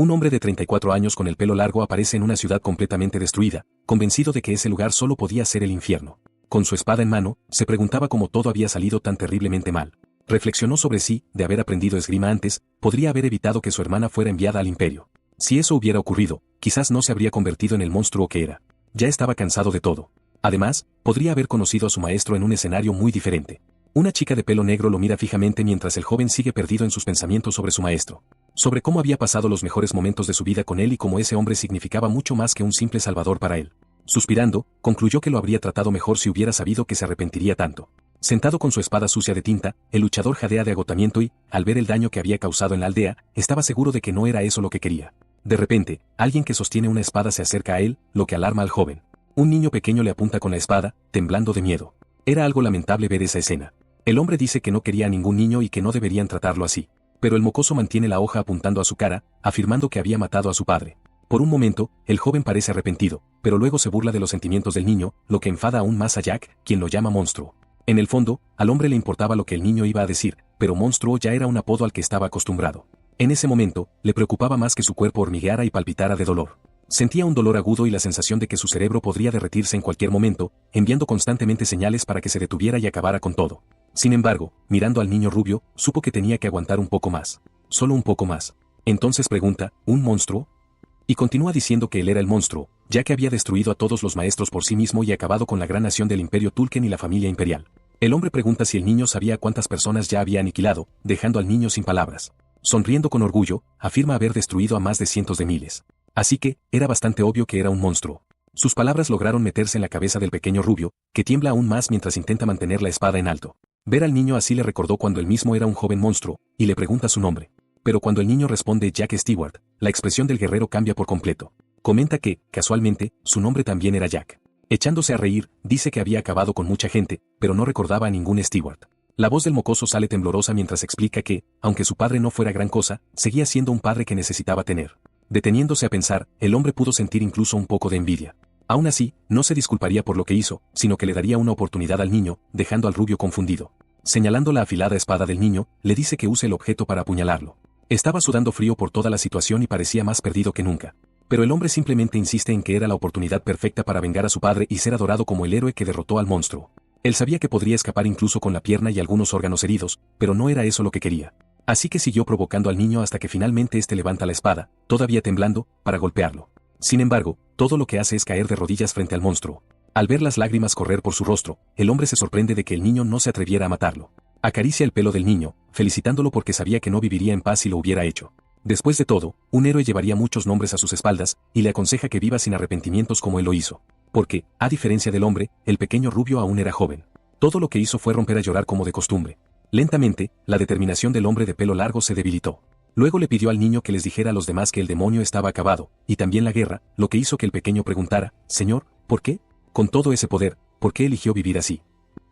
Un hombre de 34 años con el pelo largo aparece en una ciudad completamente destruida, convencido de que ese lugar solo podía ser el infierno. Con su espada en mano, se preguntaba cómo todo había salido tan terriblemente mal. Reflexionó sobre sí, de haber aprendido esgrima antes, podría haber evitado que su hermana fuera enviada al imperio. Si eso hubiera ocurrido, quizás no se habría convertido en el monstruo que era. Ya estaba cansado de todo. Además, podría haber conocido a su maestro en un escenario muy diferente. Una chica de pelo negro lo mira fijamente mientras el joven sigue perdido en sus pensamientos sobre su maestro. Sobre cómo había pasado los mejores momentos de su vida con él y cómo ese hombre significaba mucho más que un simple salvador para él. Suspirando, concluyó que lo habría tratado mejor si hubiera sabido que se arrepentiría tanto. Sentado con su espada sucia de tinta, el luchador jadea de agotamiento y, al ver el daño que había causado en la aldea, estaba seguro de que no era eso lo que quería. De repente, alguien que sostiene una espada se acerca a él, lo que alarma al joven. Un niño pequeño le apunta con la espada, temblando de miedo. Era algo lamentable ver esa escena. El hombre dice que no quería a ningún niño y que no deberían tratarlo así. Pero el mocoso mantiene la hoja apuntando a su cara, afirmando que había matado a su padre. Por un momento, el joven parece arrepentido, pero luego se burla de los sentimientos del niño, lo que enfada aún más a Jack, quien lo llama monstruo. En el fondo, al hombre le importaba lo que el niño iba a decir, pero monstruo ya era un apodo al que estaba acostumbrado. En ese momento, le preocupaba más que su cuerpo hormigueara y palpitara de dolor. Sentía un dolor agudo y la sensación de que su cerebro podría derretirse en cualquier momento, enviando constantemente señales para que se detuviera y acabara con todo. Sin embargo, mirando al niño rubio, supo que tenía que aguantar un poco más. Solo un poco más. Entonces pregunta, ¿un monstruo? Y continúa diciendo que él era el monstruo, ya que había destruido a todos los maestros por sí mismo y acabado con la gran nación del Imperio Tulken y la familia imperial. El hombre pregunta si el niño sabía cuántas personas ya había aniquilado, dejando al niño sin palabras. Sonriendo con orgullo, afirma haber destruido a más de cientos de miles. Así que, era bastante obvio que era un monstruo. Sus palabras lograron meterse en la cabeza del pequeño rubio, que tiembla aún más mientras intenta mantener la espada en alto. Ver al niño así le recordó cuando él mismo era un joven monstruo, y le pregunta su nombre. Pero cuando el niño responde Jack Stewart, la expresión del guerrero cambia por completo. Comenta que, casualmente, su nombre también era Jack. Echándose a reír, dice que había acabado con mucha gente, pero no recordaba a ningún Stewart. La voz del mocoso sale temblorosa mientras explica que, aunque su padre no fuera gran cosa, seguía siendo un padre que necesitaba tener. Deteniéndose a pensar, el hombre pudo sentir incluso un poco de envidia. Aún así, no se disculparía por lo que hizo, sino que le daría una oportunidad al niño, dejando al rubio confundido. Señalando la afilada espada del niño, le dice que use el objeto para apuñalarlo. Estaba sudando frío por toda la situación y parecía más perdido que nunca. Pero el hombre simplemente insiste en que era la oportunidad perfecta para vengar a su padre y ser adorado como el héroe que derrotó al monstruo. Él sabía que podría escapar incluso con la pierna y algunos órganos heridos, pero no era eso lo que quería. Así que siguió provocando al niño hasta que finalmente éste levanta la espada, todavía temblando, para golpearlo. Sin embargo, todo lo que hace es caer de rodillas frente al monstruo. Al ver las lágrimas correr por su rostro, el hombre se sorprende de que el niño no se atreviera a matarlo. Acaricia el pelo del niño, felicitándolo porque sabía que no viviría en paz si lo hubiera hecho. Después de todo, un héroe llevaría muchos nombres a sus espaldas, y le aconseja que viva sin arrepentimientos como él lo hizo. Porque, a diferencia del hombre, el pequeño rubio aún era joven. Todo lo que hizo fue romper a llorar como de costumbre. Lentamente, la determinación del hombre de pelo largo se debilitó. Luego le pidió al niño que les dijera a los demás que el demonio estaba acabado, y también la guerra, lo que hizo que el pequeño preguntara, «Señor, ¿por qué? Con todo ese poder, ¿por qué eligió vivir así?»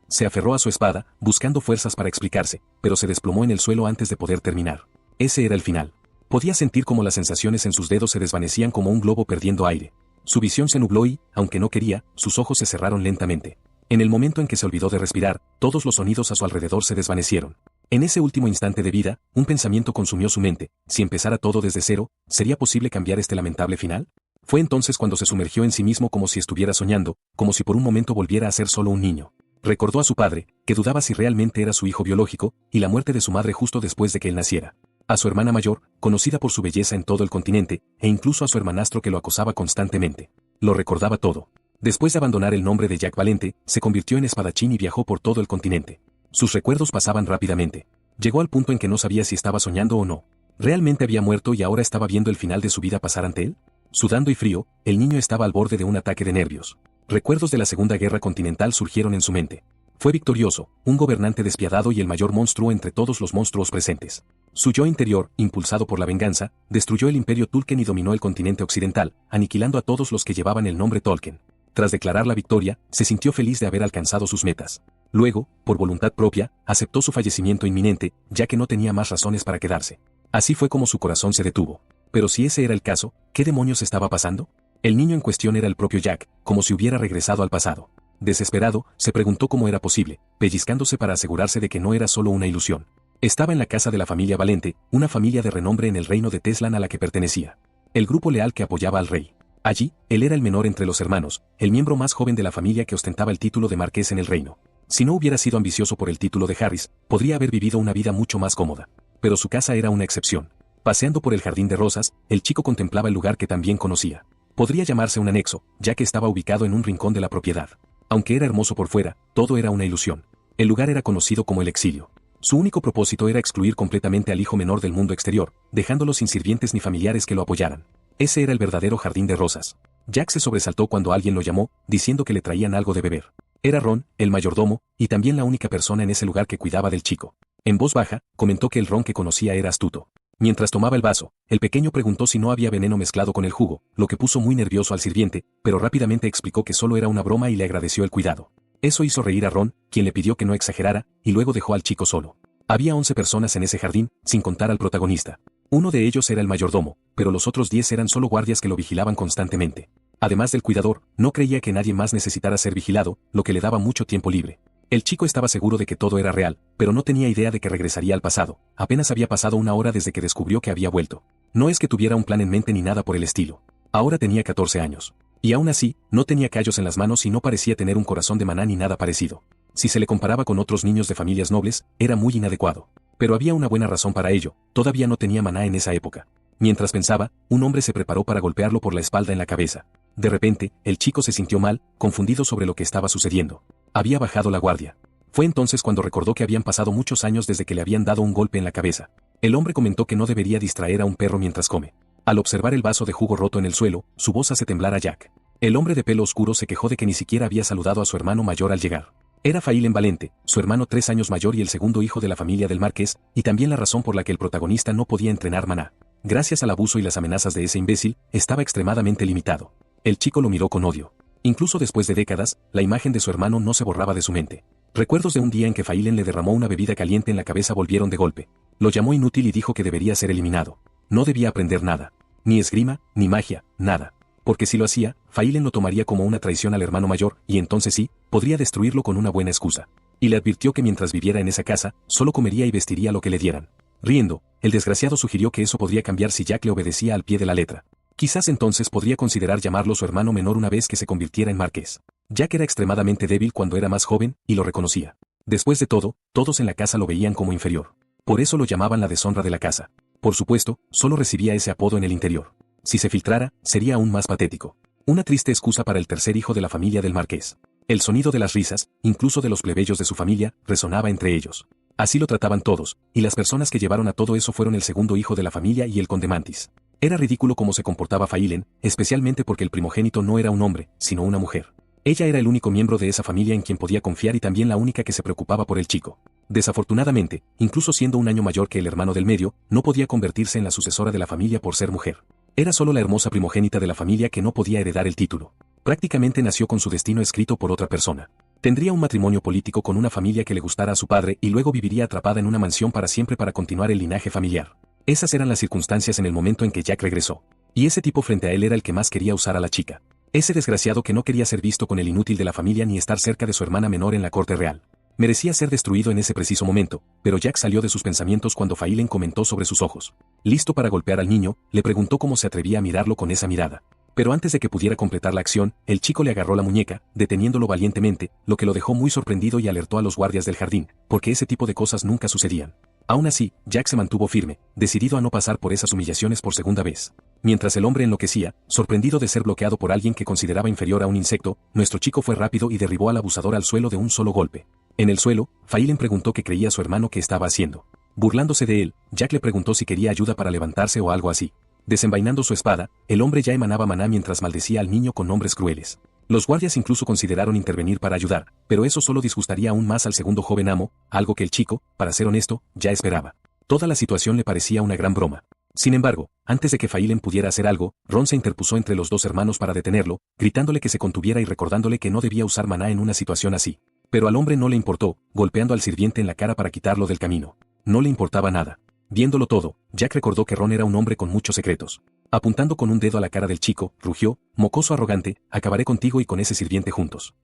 Se aferró a su espada, buscando fuerzas para explicarse, pero se desplomó en el suelo antes de poder terminar. Ese era el final. Podía sentir cómo las sensaciones en sus dedos se desvanecían como un globo perdiendo aire. Su visión se nubló y, aunque no quería, sus ojos se cerraron lentamente. En el momento en que se olvidó de respirar, todos los sonidos a su alrededor se desvanecieron. En ese último instante de vida, un pensamiento consumió su mente: si empezara todo desde cero, ¿sería posible cambiar este lamentable final? Fue entonces cuando se sumergió en sí mismo como si estuviera soñando, como si por un momento volviera a ser solo un niño. Recordó a su padre, que dudaba si realmente era su hijo biológico, y la muerte de su madre justo después de que él naciera. A su hermana mayor, conocida por su belleza en todo el continente, e incluso a su hermanastro que lo acosaba constantemente. Lo recordaba todo. Después de abandonar el nombre de Jack Valente, se convirtió en espadachín y viajó por todo el continente. Sus recuerdos pasaban rápidamente. Llegó al punto en que no sabía si estaba soñando o no. ¿Realmente había muerto y ahora estaba viendo el final de su vida pasar ante él? Sudando y frío, el niño estaba al borde de un ataque de nervios. Recuerdos de la Segunda Guerra Continental surgieron en su mente. Fue victorioso, un gobernante despiadado y el mayor monstruo entre todos los monstruos presentes. Su yo interior, impulsado por la venganza, destruyó el Imperio Tulken y dominó el continente occidental, aniquilando a todos los que llevaban el nombre Tolkien. Tras declarar la victoria, se sintió feliz de haber alcanzado sus metas. Luego, por voluntad propia, aceptó su fallecimiento inminente, ya que no tenía más razones para quedarse. Así fue como su corazón se detuvo. Pero si ese era el caso, ¿qué demonios estaba pasando? El niño en cuestión era el propio Jack, como si hubiera regresado al pasado. Desesperado, se preguntó cómo era posible, pellizcándose para asegurarse de que no era solo una ilusión. Estaba en la casa de la familia Valente, una familia de renombre en el reino de Teslan a la que pertenecía. El grupo leal que apoyaba al rey. Allí, él era el menor entre los hermanos, el miembro más joven de la familia que ostentaba el título de marqués en el reino. Si no hubiera sido ambicioso por el título de Harris, podría haber vivido una vida mucho más cómoda. Pero su casa era una excepción. Paseando por el jardín de rosas, el chico contemplaba el lugar que también conocía. Podría llamarse un anexo, ya que estaba ubicado en un rincón de la propiedad. Aunque era hermoso por fuera, todo era una ilusión. El lugar era conocido como el exilio. Su único propósito era excluir completamente al hijo menor del mundo exterior, dejándolo sin sirvientes ni familiares que lo apoyaran. Ese era el verdadero jardín de rosas. Jack se sobresaltó cuando alguien lo llamó, diciendo que le traían algo de beber. Era Ron, el mayordomo, y también la única persona en ese lugar que cuidaba del chico. En voz baja, comentó que el Ron que conocía era astuto. Mientras tomaba el vaso, el pequeño preguntó si no había veneno mezclado con el jugo, lo que puso muy nervioso al sirviente, pero rápidamente explicó que solo era una broma y le agradeció el cuidado. Eso hizo reír a Ron, quien le pidió que no exagerara, y luego dejó al chico solo. Había 11 personas en ese jardín, sin contar al protagonista. Uno de ellos era el mayordomo, pero los otros 10 eran solo guardias que lo vigilaban constantemente. Además del cuidador, no creía que nadie más necesitara ser vigilado, lo que le daba mucho tiempo libre. El chico estaba seguro de que todo era real, pero no tenía idea de que regresaría al pasado. Apenas había pasado una hora desde que descubrió que había vuelto. No es que tuviera un plan en mente ni nada por el estilo. Ahora tenía 14 años. Y aún así, no tenía callos en las manos y no parecía tener un corazón de maná ni nada parecido. Si se le comparaba con otros niños de familias nobles, era muy inadecuado. Pero había una buena razón para ello, todavía no tenía maná en esa época. Mientras pensaba, un hombre se preparó para golpearlo por la espalda en la cabeza. De repente, el chico se sintió mal, confundido sobre lo que estaba sucediendo. Había bajado la guardia. Fue entonces cuando recordó que habían pasado muchos años desde que le habían dado un golpe en la cabeza. El hombre comentó que no debería distraer a un perro mientras come. Al observar el vaso de jugo roto en el suelo, su voz hace temblar a Jack. El hombre de pelo oscuro se quejó de que ni siquiera había saludado a su hermano mayor al llegar. Era Phelan Valente, su hermano 3 años mayor y el segundo hijo de la familia del marqués, y también la razón por la que el protagonista no podía entrenar maná. Gracias al abuso y las amenazas de ese imbécil, estaba extremadamente limitado. El chico lo miró con odio. Incluso después de décadas, la imagen de su hermano no se borraba de su mente. Recuerdos de un día en que Phelan le derramó una bebida caliente en la cabeza volvieron de golpe. Lo llamó inútil y dijo que debería ser eliminado. No debía aprender nada. Ni esgrima, ni magia, nada. Porque si lo hacía, Phelan lo tomaría como una traición al hermano mayor, y entonces sí, podría destruirlo con una buena excusa. Y le advirtió que mientras viviera en esa casa, solo comería y vestiría lo que le dieran. Riendo, el desgraciado sugirió que eso podría cambiar si Jack le obedecía al pie de la letra. Quizás entonces podría considerar llamarlo su hermano menor una vez que se convirtiera en marqués. Jack era extremadamente débil cuando era más joven, y lo reconocía. Después de todo, todos en la casa lo veían como inferior. Por eso lo llamaban la deshonra de la casa. Por supuesto, solo recibía ese apodo en el interior. Si se filtrara, sería aún más patético. Una triste excusa para el tercer hijo de la familia del marqués. El sonido de las risas, incluso de los plebeyos de su familia, resonaba entre ellos. Así lo trataban todos, y las personas que llevaron a todo eso fueron el segundo hijo de la familia y el conde Mantis. Era ridículo cómo se comportaba Phelan, especialmente porque el primogénito no era un hombre, sino una mujer. Ella era el único miembro de esa familia en quien podía confiar y también la única que se preocupaba por el chico. Desafortunadamente, incluso siendo un año mayor que el hermano del medio, no podía convertirse en la sucesora de la familia por ser mujer. Era solo la hermosa primogénita de la familia que no podía heredar el título. Prácticamente nació con su destino escrito por otra persona. Tendría un matrimonio político con una familia que le gustara a su padre y luego viviría atrapada en una mansión para siempre para continuar el linaje familiar. Esas eran las circunstancias en el momento en que Jack regresó. Y ese tipo frente a él era el que más quería usar a la chica. Ese desgraciado que no quería ser visto con el inútil de la familia ni estar cerca de su hermana menor en la corte real. Merecía ser destruido en ese preciso momento, pero Jack salió de sus pensamientos cuando Phelan comentó sobre sus ojos. Listo para golpear al niño, le preguntó cómo se atrevía a mirarlo con esa mirada. Pero antes de que pudiera completar la acción, el chico le agarró la muñeca, deteniéndolo valientemente, lo que lo dejó muy sorprendido y alertó a los guardias del jardín, porque ese tipo de cosas nunca sucedían. Aún así, Jack se mantuvo firme, decidido a no pasar por esas humillaciones por segunda vez. Mientras el hombre enloquecía, sorprendido de ser bloqueado por alguien que consideraba inferior a un insecto, nuestro chico fue rápido y derribó al abusador al suelo de un solo golpe. En el suelo, Phelan preguntó qué creía su hermano que estaba haciendo. Burlándose de él, Jack le preguntó si quería ayuda para levantarse o algo así. Desenvainando su espada, el hombre ya emanaba maná mientras maldecía al niño con nombres crueles. Los guardias incluso consideraron intervenir para ayudar, pero eso solo disgustaría aún más al segundo joven amo, algo que el chico, para ser honesto, ya esperaba. Toda la situación le parecía una gran broma. Sin embargo, antes de que Phelan pudiera hacer algo, Ron se interpuso entre los dos hermanos para detenerlo, gritándole que se contuviera y recordándole que no debía usar maná en una situación así. Pero al hombre no le importó, golpeando al sirviente en la cara para quitarlo del camino. No le importaba nada. Viéndolo todo, Jack recordó que Ron era un hombre con muchos secretos. Apuntando con un dedo a la cara del chico, rugió: «Mocoso arrogante, acabaré contigo y con ese sirviente juntos».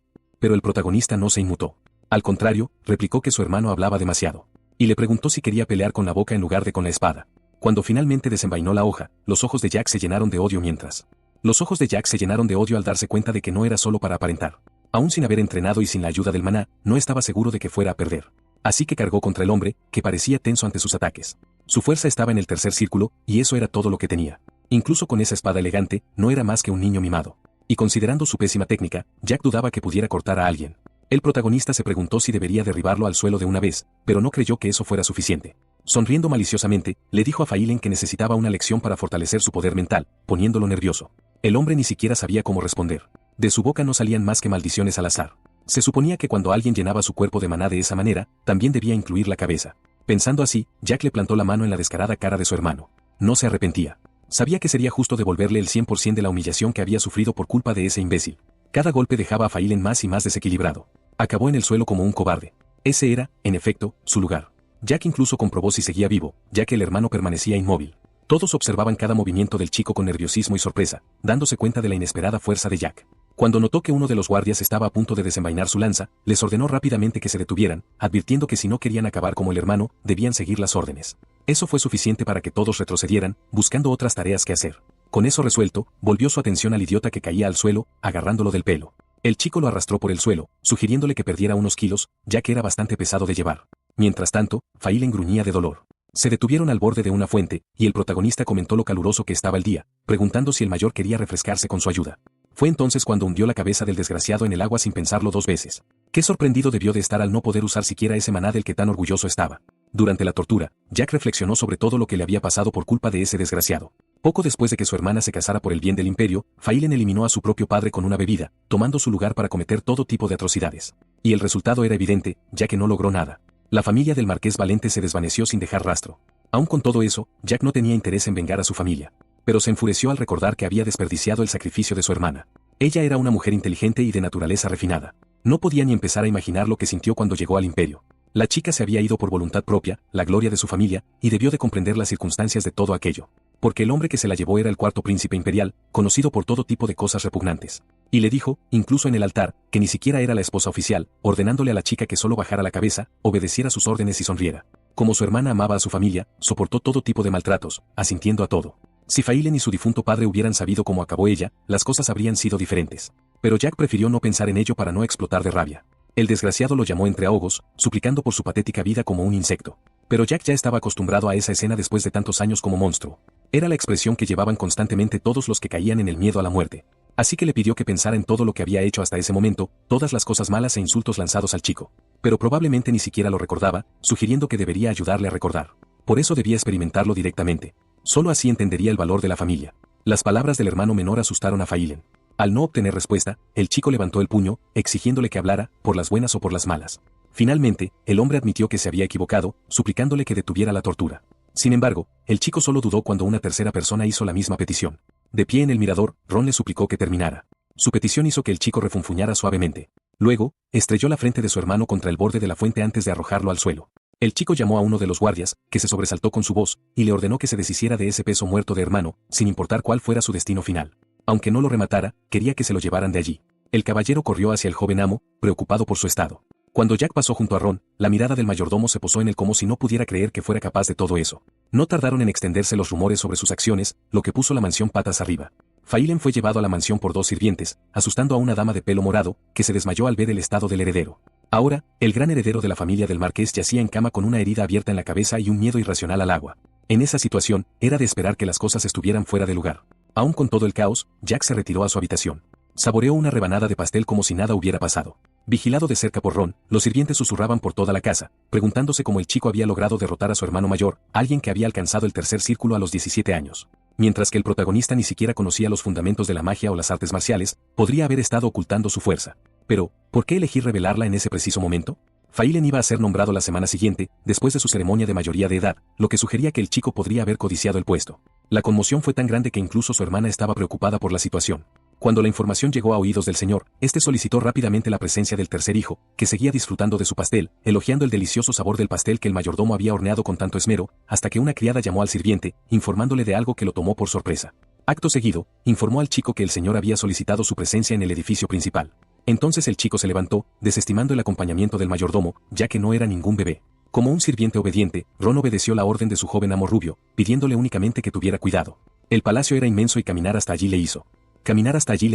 Pero el protagonista no se inmutó. Al contrario, replicó que su hermano hablaba demasiado. y le preguntó si quería pelear con la boca en lugar de con la espada. Cuando finalmente desenvainó la hoja, los ojos de Jack se llenaron de odio Los ojos de Jack se llenaron de odio al darse cuenta de que no era solo para aparentar. Aún sin haber entrenado y sin la ayuda del maná, no estaba seguro de que fuera a perder. Así que cargó contra el hombre, que parecía tenso ante sus ataques. Su fuerza estaba en el tercer círculo, y eso era todo lo que tenía. Incluso con esa espada elegante, no era más que un niño mimado. Y considerando su pésima técnica, Jack dudaba que pudiera cortar a alguien. El protagonista se preguntó si debería derribarlo al suelo de una vez, pero no creyó que eso fuera suficiente. Sonriendo maliciosamente, le dijo a Failen que necesitaba una lección para fortalecer su poder mental, poniéndolo nervioso. El hombre ni siquiera sabía cómo responder. De su boca no salían más que maldiciones al azar. Se suponía que cuando alguien llenaba su cuerpo de maná de esa manera, también debía incluir la cabeza. Pensando así, Jack le plantó la mano en la descarada cara de su hermano. No se arrepentía. Sabía que sería justo devolverle el 100% de la humillación que había sufrido por culpa de ese imbécil. Cada golpe dejaba a Failen más y más desequilibrado. Acabó en el suelo como un cobarde. Ese era, en efecto, su lugar. Jack incluso comprobó si seguía vivo, ya que el hermano permanecía inmóvil. Todos observaban cada movimiento del chico con nerviosismo y sorpresa, dándose cuenta de la inesperada fuerza de Jack. Cuando notó que uno de los guardias estaba a punto de desenvainar su lanza, les ordenó rápidamente que se detuvieran, advirtiendo que si no querían acabar como el hermano, debían seguir las órdenes. Eso fue suficiente para que todos retrocedieran, buscando otras tareas que hacer. Con eso resuelto, volvió su atención al idiota que caía al suelo, agarrándolo del pelo. El chico lo arrastró por el suelo, sugiriéndole que perdiera unos kilos, ya que era bastante pesado de llevar. Mientras tanto, Failen gruñía de dolor. Se detuvieron al borde de una fuente, y el protagonista comentó lo caluroso que estaba el día, preguntando si el mayor quería refrescarse con su ayuda. Fue entonces cuando hundió la cabeza del desgraciado en el agua sin pensarlo dos veces. Qué sorprendido debió de estar al no poder usar siquiera ese maná del que tan orgulloso estaba. Durante la tortura, Jack reflexionó sobre todo lo que le había pasado por culpa de ese desgraciado. Poco después de que su hermana se casara por el bien del imperio, Failen eliminó a su propio padre con una bebida, tomando su lugar para cometer todo tipo de atrocidades. Y el resultado era evidente, ya que no logró nada. La familia del marqués Valente se desvaneció sin dejar rastro. Aun con todo eso, Jack no tenía interés en vengar a su familia. Pero se enfureció al recordar que había desperdiciado el sacrificio de su hermana. Ella era una mujer inteligente y de naturaleza refinada. No podía ni empezar a imaginar lo que sintió cuando llegó al imperio. La chica se había ido por voluntad propia, la gloria de su familia, y debió de comprender las circunstancias de todo aquello. Porque el hombre que se la llevó era el cuarto príncipe imperial, conocido por todo tipo de cosas repugnantes. Y le dijo, incluso en el altar, que ni siquiera era la esposa oficial, ordenándole a la chica que solo bajara la cabeza, obedeciera sus órdenes y sonriera. Como su hermana amaba a su familia, soportó todo tipo de maltratos, asintiendo a todo. Si Failen y su difunto padre hubieran sabido cómo acabó ella, las cosas habrían sido diferentes. Pero Jack prefirió no pensar en ello para no explotar de rabia. El desgraciado lo llamó entre ahogos, suplicando por su patética vida como un insecto. Pero Jack ya estaba acostumbrado a esa escena después de tantos años como monstruo. Era la expresión que llevaban constantemente todos los que caían en el miedo a la muerte. Así que le pidió que pensara en todo lo que había hecho hasta ese momento, todas las cosas malas e insultos lanzados al chico. Pero probablemente ni siquiera lo recordaba, sugiriendo que debería ayudarle a recordar. Por eso debía experimentarlo directamente. Solo así entendería el valor de la familia. Las palabras del hermano menor asustaron a Failen. Al no obtener respuesta, el chico levantó el puño, exigiéndole que hablara, por las buenas o por las malas. Finalmente, el hombre admitió que se había equivocado, suplicándole que detuviera la tortura. Sin embargo, el chico solo dudó cuando una tercera persona hizo la misma petición. De pie en el mirador, Ron le suplicó que terminara. Su petición hizo que el chico refunfuñara suavemente. Luego, estrelló la frente de su hermano contra el borde de la fuente antes de arrojarlo al suelo. El chico llamó a uno de los guardias, que se sobresaltó con su voz, y le ordenó que se deshiciera de ese peso muerto de hermano, sin importar cuál fuera su destino final. Aunque no lo rematara, quería que se lo llevaran de allí. El caballero corrió hacia el joven amo, preocupado por su estado. Cuando Jack pasó junto a Ron, la mirada del mayordomo se posó en él como si no pudiera creer que fuera capaz de todo eso. No tardaron en extenderse los rumores sobre sus acciones, lo que puso la mansión patas arriba. Failen fue llevado a la mansión por dos sirvientes, asustando a una dama de pelo morado, que se desmayó al ver el estado del heredero. Ahora, el gran heredero de la familia del marqués yacía en cama con una herida abierta en la cabeza y un miedo irracional al agua. En esa situación, era de esperar que las cosas estuvieran fuera de lugar. Aún con todo el caos, Jack se retiró a su habitación. Saboreó una rebanada de pastel como si nada hubiera pasado. Vigilado de cerca por Ron, los sirvientes susurraban por toda la casa, preguntándose cómo el chico había logrado derrotar a su hermano mayor, alguien que había alcanzado el tercer círculo a los 17 años. Mientras que el protagonista ni siquiera conocía los fundamentos de la magia o las artes marciales, podría haber estado ocultando su fuerza. Pero, ¿por qué elegir revelarla en ese preciso momento? Failen iba a ser nombrado la semana siguiente, después de su ceremonia de mayoría de edad, lo que sugería que el chico podría haber codiciado el puesto. La conmoción fue tan grande que incluso su hermana estaba preocupada por la situación. Cuando la información llegó a oídos del señor, este solicitó rápidamente la presencia del tercer hijo, que seguía disfrutando de su pastel, elogiando el delicioso sabor del pastel que el mayordomo había horneado con tanto esmero, hasta que una criada llamó al sirviente, informándole de algo que lo tomó por sorpresa. Acto seguido, informó al chico que el señor había solicitado su presencia en el edificio principal. Entonces el chico se levantó, desestimando el acompañamiento del mayordomo, ya que no era ningún bebé. Como un sirviente obediente, Ron obedeció la orden de su joven amo rubio, pidiéndole únicamente que tuviera cuidado. El palacio era inmenso y caminar hasta allí le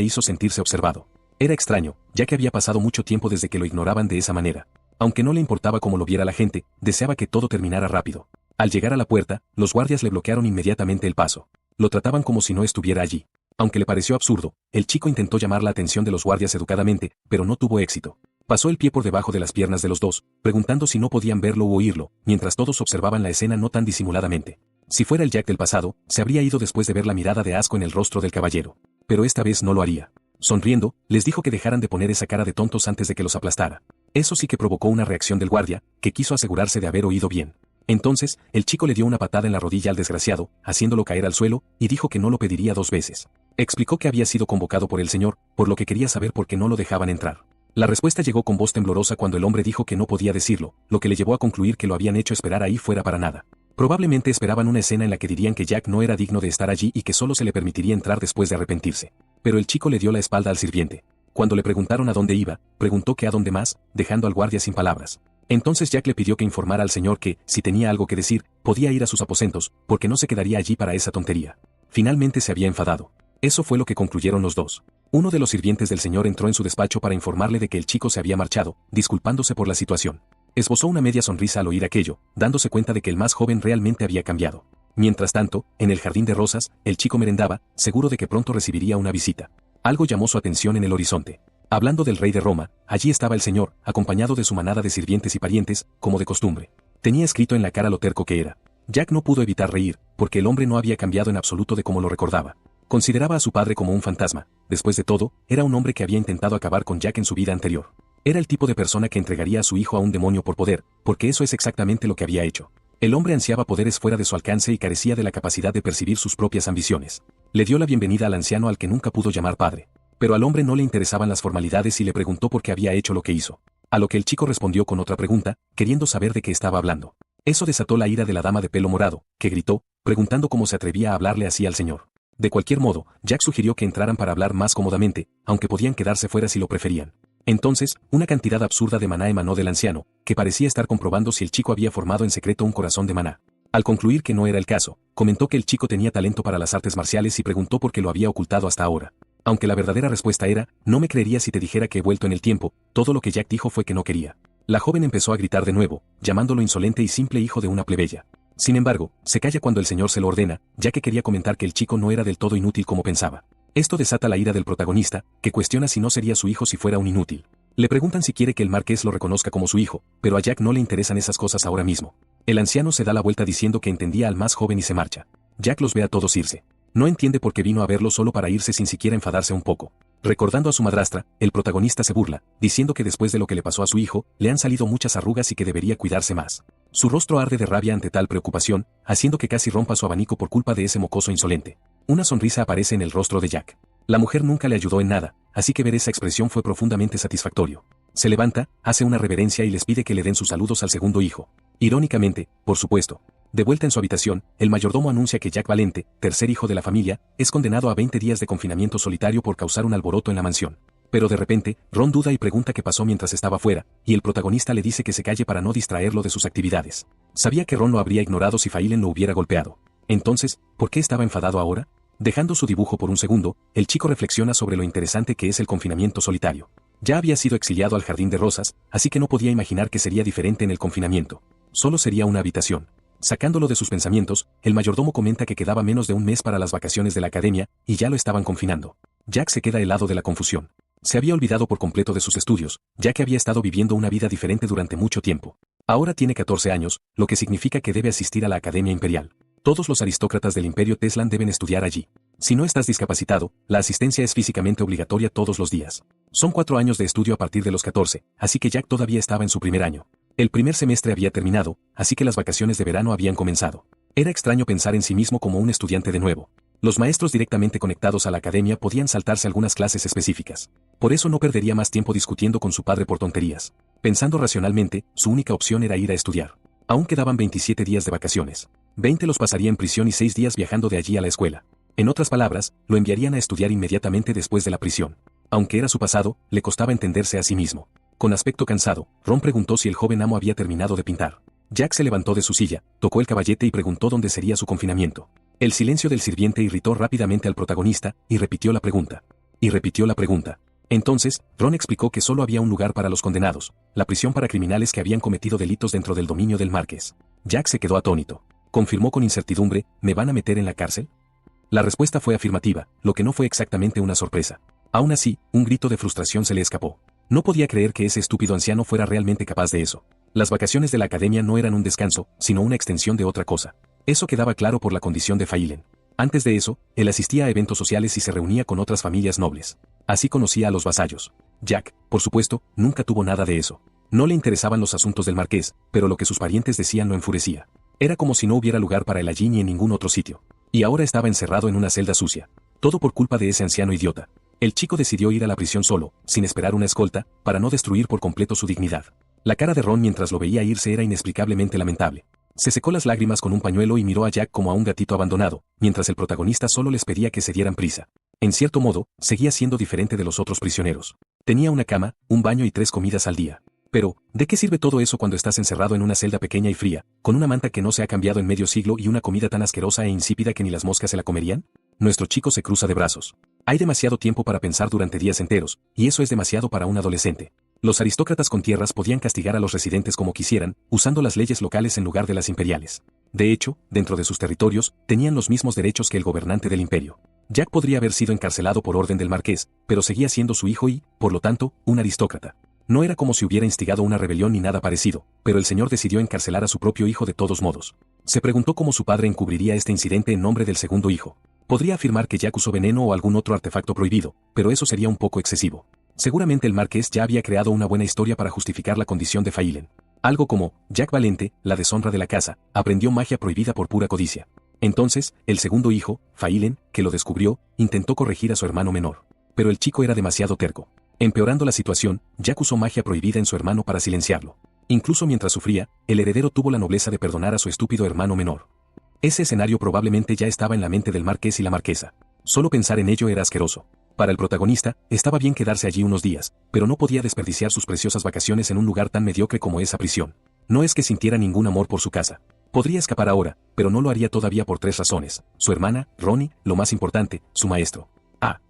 hizo sentirse observado. Era extraño, ya que había pasado mucho tiempo desde que lo ignoraban de esa manera. Aunque no le importaba cómo lo viera la gente, deseaba que todo terminara rápido. Al llegar a la puerta, los guardias le bloquearon inmediatamente el paso. Lo trataban como si no estuviera allí. Aunque le pareció absurdo, el chico intentó llamar la atención de los guardias educadamente, pero no tuvo éxito. Pasó el pie por debajo de las piernas de los dos, preguntando si no podían verlo u oírlo, mientras todos observaban la escena no tan disimuladamente. Si fuera el Jack del pasado, se habría ido después de ver la mirada de asco en el rostro del caballero. Pero esta vez no lo haría. Sonriendo, les dijo que dejaran de poner esa cara de tontos antes de que los aplastara. Eso sí que provocó una reacción del guardia, que quiso asegurarse de haber oído bien. Entonces, el chico le dio una patada en la rodilla al desgraciado, haciéndolo caer al suelo, y dijo que no lo pediría 2 veces. Explicó que había sido convocado por el señor, por lo que quería saber por qué no lo dejaban entrar. La respuesta llegó con voz temblorosa cuando el hombre dijo que no podía decirlo, lo que le llevó a concluir que lo habían hecho esperar ahí fuera para nada. Probablemente esperaban una escena en la que dirían que Jack no era digno de estar allí y que solo se le permitiría entrar después de arrepentirse. Pero el chico le dio la espalda al sirviente. Cuando le preguntaron a dónde iba, preguntó que a dónde más, dejando al guardia sin palabras. Entonces Jack le pidió que informara al señor que, si tenía algo que decir, podía ir a sus aposentos, porque no se quedaría allí para esa tontería. Finalmente se había enfadado. Eso fue lo que concluyeron los dos. Uno de los sirvientes del señor entró en su despacho para informarle de que el chico se había marchado, disculpándose por la situación. Esbozó una media sonrisa al oír aquello, dándose cuenta de que el más joven realmente había cambiado. Mientras tanto, en el jardín de rosas, el chico merendaba, seguro de que pronto recibiría una visita. Algo llamó su atención en el horizonte. Hablando del rey de Roma, allí estaba el señor, acompañado de su manada de sirvientes y parientes, como de costumbre. Tenía escrito en la cara lo terco que era. Jack no pudo evitar reír, porque el hombre no había cambiado en absoluto de como lo recordaba. Consideraba a su padre como un fantasma. Después de todo, era un hombre que había intentado acabar con Jack en su vida anterior. Era el tipo de persona que entregaría a su hijo a un demonio por poder, porque eso es exactamente lo que había hecho. El hombre ansiaba poderes fuera de su alcance y carecía de la capacidad de percibir sus propias ambiciones. Le dio la bienvenida al anciano al que nunca pudo llamar padre. Pero al hombre no le interesaban las formalidades y le preguntó por qué había hecho lo que hizo. A lo que el chico respondió con otra pregunta, queriendo saber de qué estaba hablando. Eso desató la ira de la dama de pelo morado, que gritó, preguntando cómo se atrevía a hablarle así al señor. De cualquier modo, Jack sugirió que entraran para hablar más cómodamente, aunque podían quedarse fuera si lo preferían. Entonces, una cantidad absurda de maná emanó del anciano, que parecía estar comprobando si el chico había formado en secreto un corazón de maná. Al concluir que no era el caso, comentó que el chico tenía talento para las artes marciales y preguntó por qué lo había ocultado hasta ahora. Aunque la verdadera respuesta era, no me creería si te dijera que he vuelto en el tiempo, todo lo que Jack dijo fue que no quería. La joven empezó a gritar de nuevo, llamándolo insolente y simple hijo de una plebeya. Sin embargo, se calla cuando el señor se lo ordena, ya que quería comentar que el chico no era del todo inútil como pensaba. Esto desata la ira del protagonista, que cuestiona si no sería su hijo si fuera un inútil. Le preguntan si quiere que el marqués lo reconozca como su hijo, pero a Jack no le interesan esas cosas ahora mismo. El anciano se da la vuelta diciendo que entendía al más joven y se marcha. Jack los ve a todos irse. No entiende por qué vino a verlo solo para irse sin siquiera enfadarse un poco. Recordando a su madrastra, el protagonista se burla, diciendo que después de lo que le pasó a su hijo, le han salido muchas arrugas y que debería cuidarse más. Su rostro arde de rabia ante tal preocupación, haciendo que casi rompa su abanico por culpa de ese mocoso insolente. Una sonrisa aparece en el rostro de Jack. La mujer nunca le ayudó en nada, así que ver esa expresión fue profundamente satisfactorio. Se levanta, hace una reverencia y les pide que le den sus saludos al segundo hijo. Irónicamente, por supuesto. De vuelta en su habitación, el mayordomo anuncia que Jack Valente, tercer hijo de la familia, es condenado a 20 días de confinamiento solitario por causar un alboroto en la mansión. Pero de repente, Ron duda y pregunta qué pasó mientras estaba fuera, y el protagonista le dice que se calle para no distraerlo de sus actividades. Sabía que Ron lo habría ignorado si Phaylen lo hubiera golpeado. Entonces, ¿por qué estaba enfadado ahora? Dejando su dibujo por un segundo, el chico reflexiona sobre lo interesante que es el confinamiento solitario. Ya había sido exiliado al jardín de rosas, así que no podía imaginar que sería diferente en el confinamiento. Solo sería una habitación. Sacándolo de sus pensamientos, el mayordomo comenta que quedaba menos de un mes para las vacaciones de la academia, y ya lo estaban confinando. Jack se queda helado de la confusión. Se había olvidado por completo de sus estudios, ya que había estado viviendo una vida diferente durante mucho tiempo. Ahora tiene 14 años, lo que significa que debe asistir a la Academia Imperial. Todos los aristócratas del Imperio Teslan deben estudiar allí. Si no estás discapacitado, la asistencia es físicamente obligatoria todos los días. Son 4 años de estudio a partir de los 14, así que Jack todavía estaba en su primer año. El primer semestre había terminado, así que las vacaciones de verano habían comenzado. Era extraño pensar en sí mismo como un estudiante de nuevo. Los maestros directamente conectados a la academia podían saltarse algunas clases específicas. Por eso no perdería más tiempo discutiendo con su padre por tonterías. Pensando racionalmente, su única opción era ir a estudiar. Aún quedaban 27 días de vacaciones. 20 los pasaría en prisión y 6 días viajando de allí a la escuela. En otras palabras, lo enviarían a estudiar inmediatamente después de la prisión. Aunque era su pasado, le costaba entenderse a sí mismo. Con aspecto cansado, Ron preguntó si el joven amo había terminado de pintar. Jack se levantó de su silla, tocó el caballete y preguntó dónde sería su confinamiento. El silencio del sirviente irritó rápidamente al protagonista, y repitió la pregunta. Entonces, Ron explicó que solo había un lugar para los condenados, la prisión para criminales que habían cometido delitos dentro del dominio del marqués. Jack se quedó atónito. Confirmó con incertidumbre, ¿me van a meter en la cárcel? La respuesta fue afirmativa, lo que no fue exactamente una sorpresa. Aún así, un grito de frustración se le escapó. No podía creer que ese estúpido anciano fuera realmente capaz de eso. Las vacaciones de la academia no eran un descanso, sino una extensión de otra cosa. Eso quedaba claro por la condición de Phaylen. Antes de eso, él asistía a eventos sociales y se reunía con otras familias nobles. Así conocía a los vasallos. Jack, por supuesto, nunca tuvo nada de eso. No le interesaban los asuntos del marqués, pero lo que sus parientes decían lo enfurecía. Era como si no hubiera lugar para él allí ni en ningún otro sitio. Y ahora estaba encerrado en una celda sucia. Todo por culpa de ese anciano idiota. El chico decidió ir a la prisión solo, sin esperar una escolta, para no destruir por completo su dignidad. La cara de Ron mientras lo veía irse era inexplicablemente lamentable. Se secó las lágrimas con un pañuelo y miró a Jack como a un gatito abandonado, mientras el protagonista solo les pedía que se dieran prisa. En cierto modo, seguía siendo diferente de los otros prisioneros. Tenía una cama, un baño y 3 comidas al día. Pero, ¿de qué sirve todo eso cuando estás encerrado en una celda pequeña y fría, con una manta que no se ha cambiado en medio siglo y una comida tan asquerosa e insípida que ni las moscas se la comerían? Nuestro chico se cruza de brazos. Hay demasiado tiempo para pensar durante días enteros, y eso es demasiado para un adolescente. Los aristócratas con tierras podían castigar a los residentes como quisieran, usando las leyes locales en lugar de las imperiales. De hecho, dentro de sus territorios, tenían los mismos derechos que el gobernante del imperio. Jack podría haber sido encarcelado por orden del marqués, pero seguía siendo su hijo y, por lo tanto, un aristócrata. No era como si hubiera instigado una rebelión ni nada parecido, pero el señor decidió encarcelar a su propio hijo de todos modos. Se preguntó cómo su padre encubriría este incidente en nombre del segundo hijo. Podría afirmar que Jack usó veneno o algún otro artefacto prohibido, pero eso sería un poco excesivo. Seguramente el marqués ya había creado una buena historia para justificar la condición de Phaylen. Algo como, Jack Valente, la deshonra de la casa, aprendió magia prohibida por pura codicia. Entonces, el segundo hijo, Phaylen, que lo descubrió, intentó corregir a su hermano menor. Pero el chico era demasiado terco. Empeorando la situación, Jack usó magia prohibida en su hermano para silenciarlo. Incluso mientras sufría, el heredero tuvo la nobleza de perdonar a su estúpido hermano menor. Ese escenario probablemente ya estaba en la mente del marqués y la marquesa. Solo pensar en ello era asqueroso. Para el protagonista, estaba bien quedarse allí unos días, pero no podía desperdiciar sus preciosas vacaciones en un lugar tan mediocre como esa prisión. No es que sintiera ningún amor por su casa. Podría escapar ahora, pero no lo haría todavía por 3 razones. Su hermana, Ronnie, lo más importante, su maestro.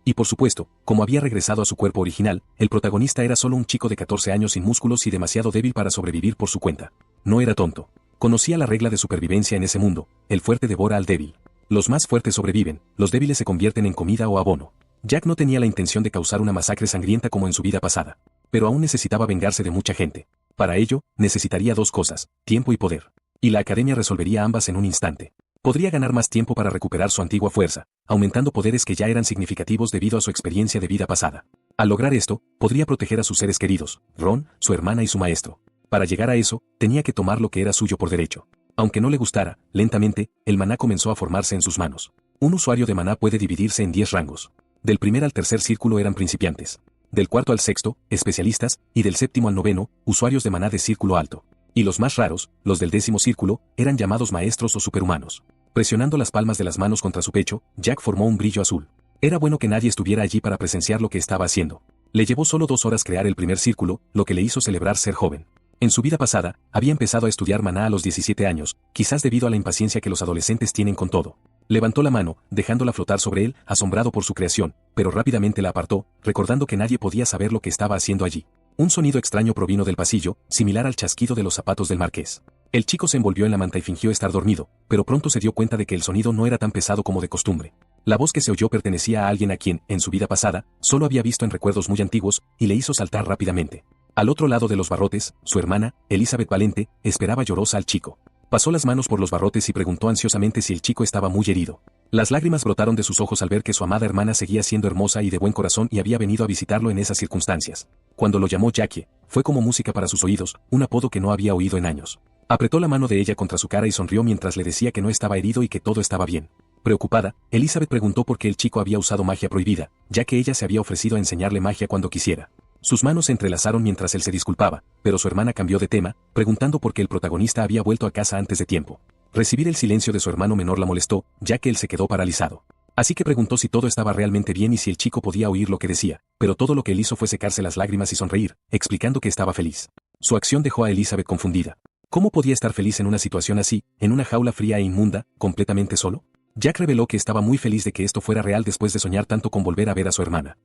Y por supuesto, como había regresado a su cuerpo original, el protagonista era solo un chico de 14 años sin músculos y demasiado débil para sobrevivir por su cuenta. No era tonto. Conocía la regla de supervivencia en ese mundo: el fuerte devora al débil. Los más fuertes sobreviven, los débiles se convierten en comida o abono. Jack no tenía la intención de causar una masacre sangrienta como en su vida pasada. Pero aún necesitaba vengarse de mucha gente. Para ello, necesitaría 2 cosas: tiempo y poder. Y la academia resolvería ambas en un instante. Podría ganar más tiempo para recuperar su antigua fuerza, aumentando poderes que ya eran significativos debido a su experiencia de vida pasada. Al lograr esto, podría proteger a sus seres queridos, Ron, su hermana y su maestro. Para llegar a eso, tenía que tomar lo que era suyo por derecho. Aunque no le gustara, lentamente, el maná comenzó a formarse en sus manos. Un usuario de maná puede dividirse en 10 rangos. Del primer al tercer círculo eran principiantes. Del cuarto al sexto, especialistas, y del séptimo al noveno, usuarios de maná de círculo alto. Y los más raros, los del 10º círculo, eran llamados maestros o superhumanos. Presionando las palmas de las manos contra su pecho, Jack formó un brillo azul. Era bueno que nadie estuviera allí para presenciar lo que estaba haciendo. Le llevó solo 2 horas crear el primer círculo, lo que le hizo celebrar ser joven. En su vida pasada, había empezado a estudiar maná a los 17 años, quizás debido a la impaciencia que los adolescentes tienen con todo. Levantó la mano, dejándola flotar sobre él, asombrado por su creación, pero rápidamente la apartó, recordando que nadie podía saber lo que estaba haciendo allí. Un sonido extraño provino del pasillo, similar al chasquido de los zapatos del marqués. El chico se envolvió en la manta y fingió estar dormido, pero pronto se dio cuenta de que el sonido no era tan pesado como de costumbre. La voz que se oyó pertenecía a alguien a quien, en su vida pasada, solo había visto en recuerdos muy antiguos, y le hizo saltar rápidamente. Al otro lado de los barrotes, su hermana, Elizabeth Valente, esperaba llorosa al chico. Pasó las manos por los barrotes y preguntó ansiosamente si el chico estaba muy herido. Las lágrimas brotaron de sus ojos al ver que su amada hermana seguía siendo hermosa y de buen corazón y había venido a visitarlo en esas circunstancias. Cuando lo llamó Jackie, fue como música para sus oídos, un apodo que no había oído en años. Apretó la mano de ella contra su cara y sonrió mientras le decía que no estaba herido y que todo estaba bien. Preocupada, Elizabeth preguntó por qué el chico había usado magia prohibida, ya que ella se había ofrecido a enseñarle magia cuando quisiera. Sus manos se entrelazaron mientras él se disculpaba, pero su hermana cambió de tema, preguntando por qué el protagonista había vuelto a casa antes de tiempo. Recibir el silencio de su hermano menor la molestó, ya que él se quedó paralizado. Así que preguntó si todo estaba realmente bien y si el chico podía oír lo que decía, pero todo lo que él hizo fue secarse las lágrimas y sonreír, explicando que estaba feliz. Su acción dejó a Elizabeth confundida. ¿Cómo podía estar feliz en una situación así, en una jaula fría e inmunda, completamente solo? Jack reveló que estaba muy feliz de que esto fuera real después de soñar tanto con volver a ver a su hermana.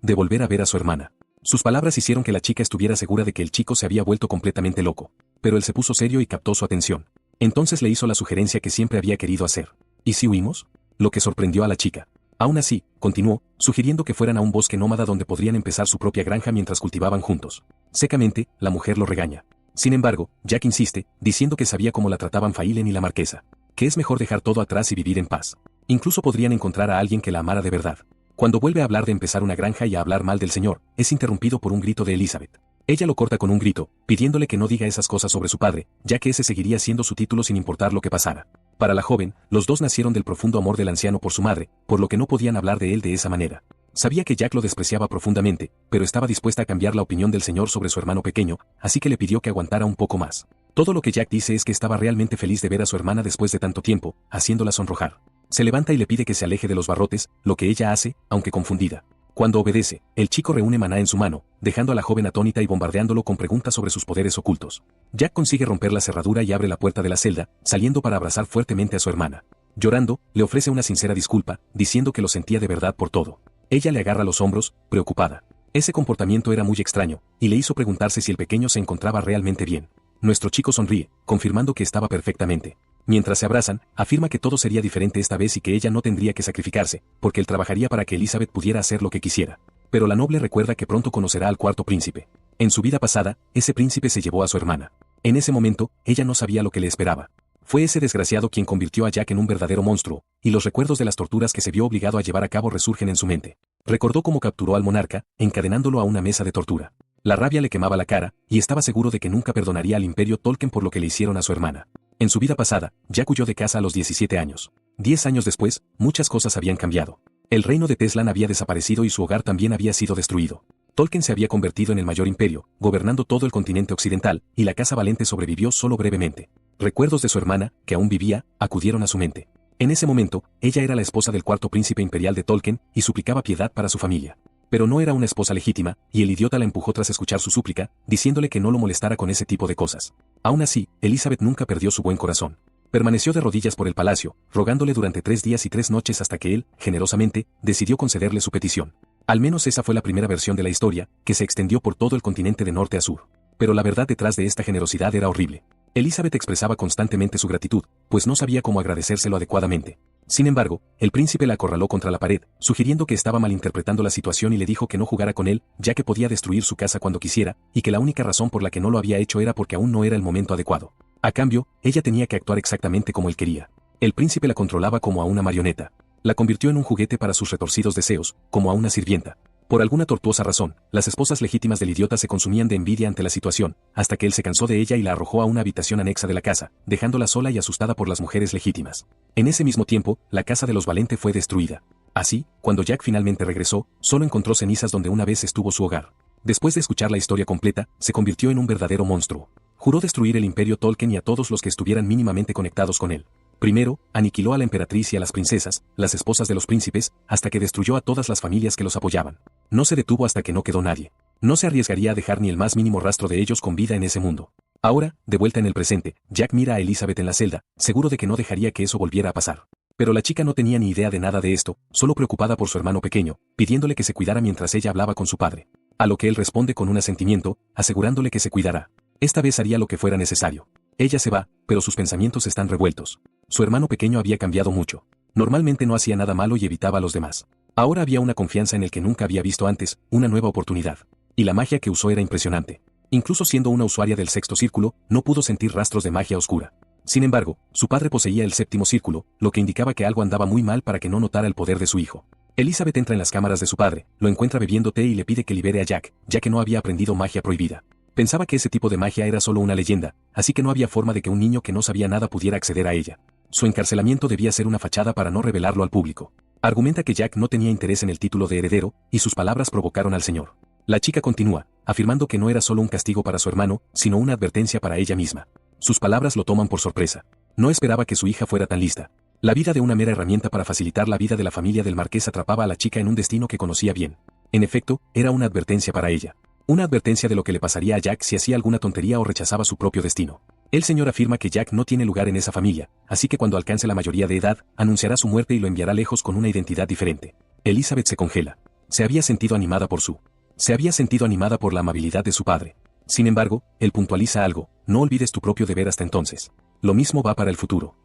De volver a ver a su hermana. Sus palabras hicieron que la chica estuviera segura de que el chico se había vuelto completamente loco. Pero él se puso serio y captó su atención. Entonces le hizo la sugerencia que siempre había querido hacer. ¿Y si huimos? Lo que sorprendió a la chica. Aún así, continuó, sugiriendo que fueran a un bosque nómada donde podrían empezar su propia granja mientras cultivaban juntos. Secamente, la mujer lo regaña. Sin embargo, Jack insiste, diciendo que sabía cómo la trataban Phailen y la marquesa. Que es mejor dejar todo atrás y vivir en paz. Incluso podrían encontrar a alguien que la amara de verdad. Cuando vuelve a hablar de empezar una granja y a hablar mal del señor, es interrumpido por un grito de Elizabeth. Ella lo corta con un grito, pidiéndole que no diga esas cosas sobre su padre, ya que ese seguiría siendo su título sin importar lo que pasara. Para la joven, los dos nacieron del profundo amor del anciano por su madre, por lo que no podían hablar de él de esa manera. Sabía que Jack lo despreciaba profundamente, pero estaba dispuesta a cambiar la opinión del señor sobre su hermano pequeño, así que le pidió que aguantara un poco más. Todo lo que Jack dice es que estaba realmente feliz de ver a su hermana después de tanto tiempo, haciéndola sonrojar. Se levanta y le pide que se aleje de los barrotes, lo que ella hace, aunque confundida. Cuando obedece, el chico reúne maná en su mano, dejando a la joven atónita y bombardeándolo con preguntas sobre sus poderes ocultos. Jack consigue romper la cerradura y abre la puerta de la celda, saliendo para abrazar fuertemente a su hermana. Llorando, le ofrece una sincera disculpa, diciendo que lo sentía de verdad por todo. Ella le agarra los hombros, preocupada. Ese comportamiento era muy extraño, y le hizo preguntarse si el pequeño se encontraba realmente bien. Nuestro chico sonríe, confirmando que estaba perfectamente. Mientras se abrazan, afirma que todo sería diferente esta vez y que ella no tendría que sacrificarse, porque él trabajaría para que Elizabeth pudiera hacer lo que quisiera. Pero la noble recuerda que pronto conocerá al cuarto príncipe. En su vida pasada, ese príncipe se llevó a su hermana. En ese momento, ella no sabía lo que le esperaba. Fue ese desgraciado quien convirtió a Jack en un verdadero monstruo, y los recuerdos de las torturas que se vio obligado a llevar a cabo resurgen en su mente. Recordó cómo capturó al monarca, encadenándolo a una mesa de tortura. La rabia le quemaba la cara, y estaba seguro de que nunca perdonaría al Imperio Tolkien por lo que le hicieron a su hermana. En su vida pasada, Jack huyó de casa a los 17 años. 10 años después, muchas cosas habían cambiado. El reino de Teslan había desaparecido y su hogar también había sido destruido. Tolkien se había convertido en el mayor imperio, gobernando todo el continente occidental, y la Casa Valente sobrevivió solo brevemente. Recuerdos de su hermana, que aún vivía, acudieron a su mente. En ese momento, ella era la esposa del cuarto príncipe imperial de Tolkien, y suplicaba piedad para su familia. Pero no era una esposa legítima, y el idiota la empujó tras escuchar su súplica, diciéndole que no lo molestara con ese tipo de cosas. Aún así, Elizabeth nunca perdió su buen corazón. Permaneció de rodillas por el palacio, rogándole durante 3 días y 3 noches hasta que él, generosamente, decidió concederle su petición. Al menos esa fue la primera versión de la historia, que se extendió por todo el continente de norte a sur. Pero la verdad detrás de esta generosidad era horrible. Elizabeth expresaba constantemente su gratitud, pues no sabía cómo agradecérselo adecuadamente. Sin embargo, el príncipe la acorraló contra la pared, sugiriendo que estaba malinterpretando la situación y le dijo que no jugara con él, ya que podía destruir su casa cuando quisiera, y que la única razón por la que no lo había hecho era porque aún no era el momento adecuado. A cambio, ella tenía que actuar exactamente como él quería. El príncipe la controlaba como a una marioneta. La convirtió en un juguete para sus retorcidos deseos, como a una sirvienta. Por alguna tortuosa razón, las esposas legítimas del idiota se consumían de envidia ante la situación, hasta que él se cansó de ella y la arrojó a una habitación anexa de la casa, dejándola sola y asustada por las mujeres legítimas. En ese mismo tiempo, la casa de los Valente fue destruida. Así, cuando Jack finalmente regresó, solo encontró cenizas donde una vez estuvo su hogar. Después de escuchar la historia completa, se convirtió en un verdadero monstruo. Juró destruir el Imperio Tolkien y a todos los que estuvieran mínimamente conectados con él. Primero, aniquiló a la emperatriz y a las princesas, las esposas de los príncipes, hasta que destruyó a todas las familias que los apoyaban. No se detuvo hasta que no quedó nadie. No se arriesgaría a dejar ni el más mínimo rastro de ellos con vida en ese mundo. Ahora, de vuelta en el presente, Jack mira a Elizabeth en la celda, seguro de que no dejaría que eso volviera a pasar. Pero la chica no tenía ni idea de nada de esto, solo preocupada por su hermano pequeño, pidiéndole que se cuidara mientras ella hablaba con su padre. A lo que él responde con un asentimiento, asegurándole que se cuidará. Esta vez haría lo que fuera necesario. Ella se va, pero sus pensamientos están revueltos. Su hermano pequeño había cambiado mucho. Normalmente no hacía nada malo y evitaba a los demás. Ahora había una confianza en el que nunca había visto antes, una nueva oportunidad. Y la magia que usó era impresionante. Incluso siendo una usuaria del sexto círculo, no pudo sentir rastros de magia oscura. Sin embargo, su padre poseía el séptimo círculo, lo que indicaba que algo andaba muy mal para que no notara el poder de su hijo. Elizabeth entra en las cámaras de su padre, lo encuentra bebiendo té y le pide que libere a Jack, ya que no había aprendido magia prohibida. Pensaba que ese tipo de magia era solo una leyenda, así que no había forma de que un niño que no sabía nada pudiera acceder a ella. Su encarcelamiento debía ser una fachada para no revelarlo al público. Argumenta que Jack no tenía interés en el título de heredero, y sus palabras provocaron al señor. La chica continúa, afirmando que no era solo un castigo para su hermano, sino una advertencia para ella misma. Sus palabras lo toman por sorpresa. No esperaba que su hija fuera tan lista. La vida de una mera herramienta para facilitar la vida de la familia del marqués atrapaba a la chica en un destino que conocía bien. En efecto, era una advertencia para ella. Una advertencia de lo que le pasaría a Jack si hacía alguna tontería o rechazaba su propio destino. El señor afirma que Jack no tiene lugar en esa familia, así que cuando alcance la mayoría de edad, anunciará su muerte y lo enviará lejos con una identidad diferente. Elizabeth se congela. Se había sentido animada por la amabilidad de su padre. Sin embargo, él puntualiza algo: no olvides tu propio deber hasta entonces. Lo mismo va para el futuro.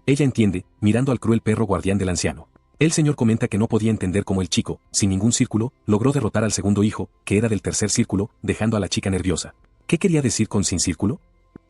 Ella entiende, mirando al cruel perro guardián del anciano. El señor comenta que no podía entender cómo el chico, sin ningún círculo, logró derrotar al segundo hijo, que era del tercer círculo, dejando a la chica nerviosa. ¿Qué quería decir con sin círculo?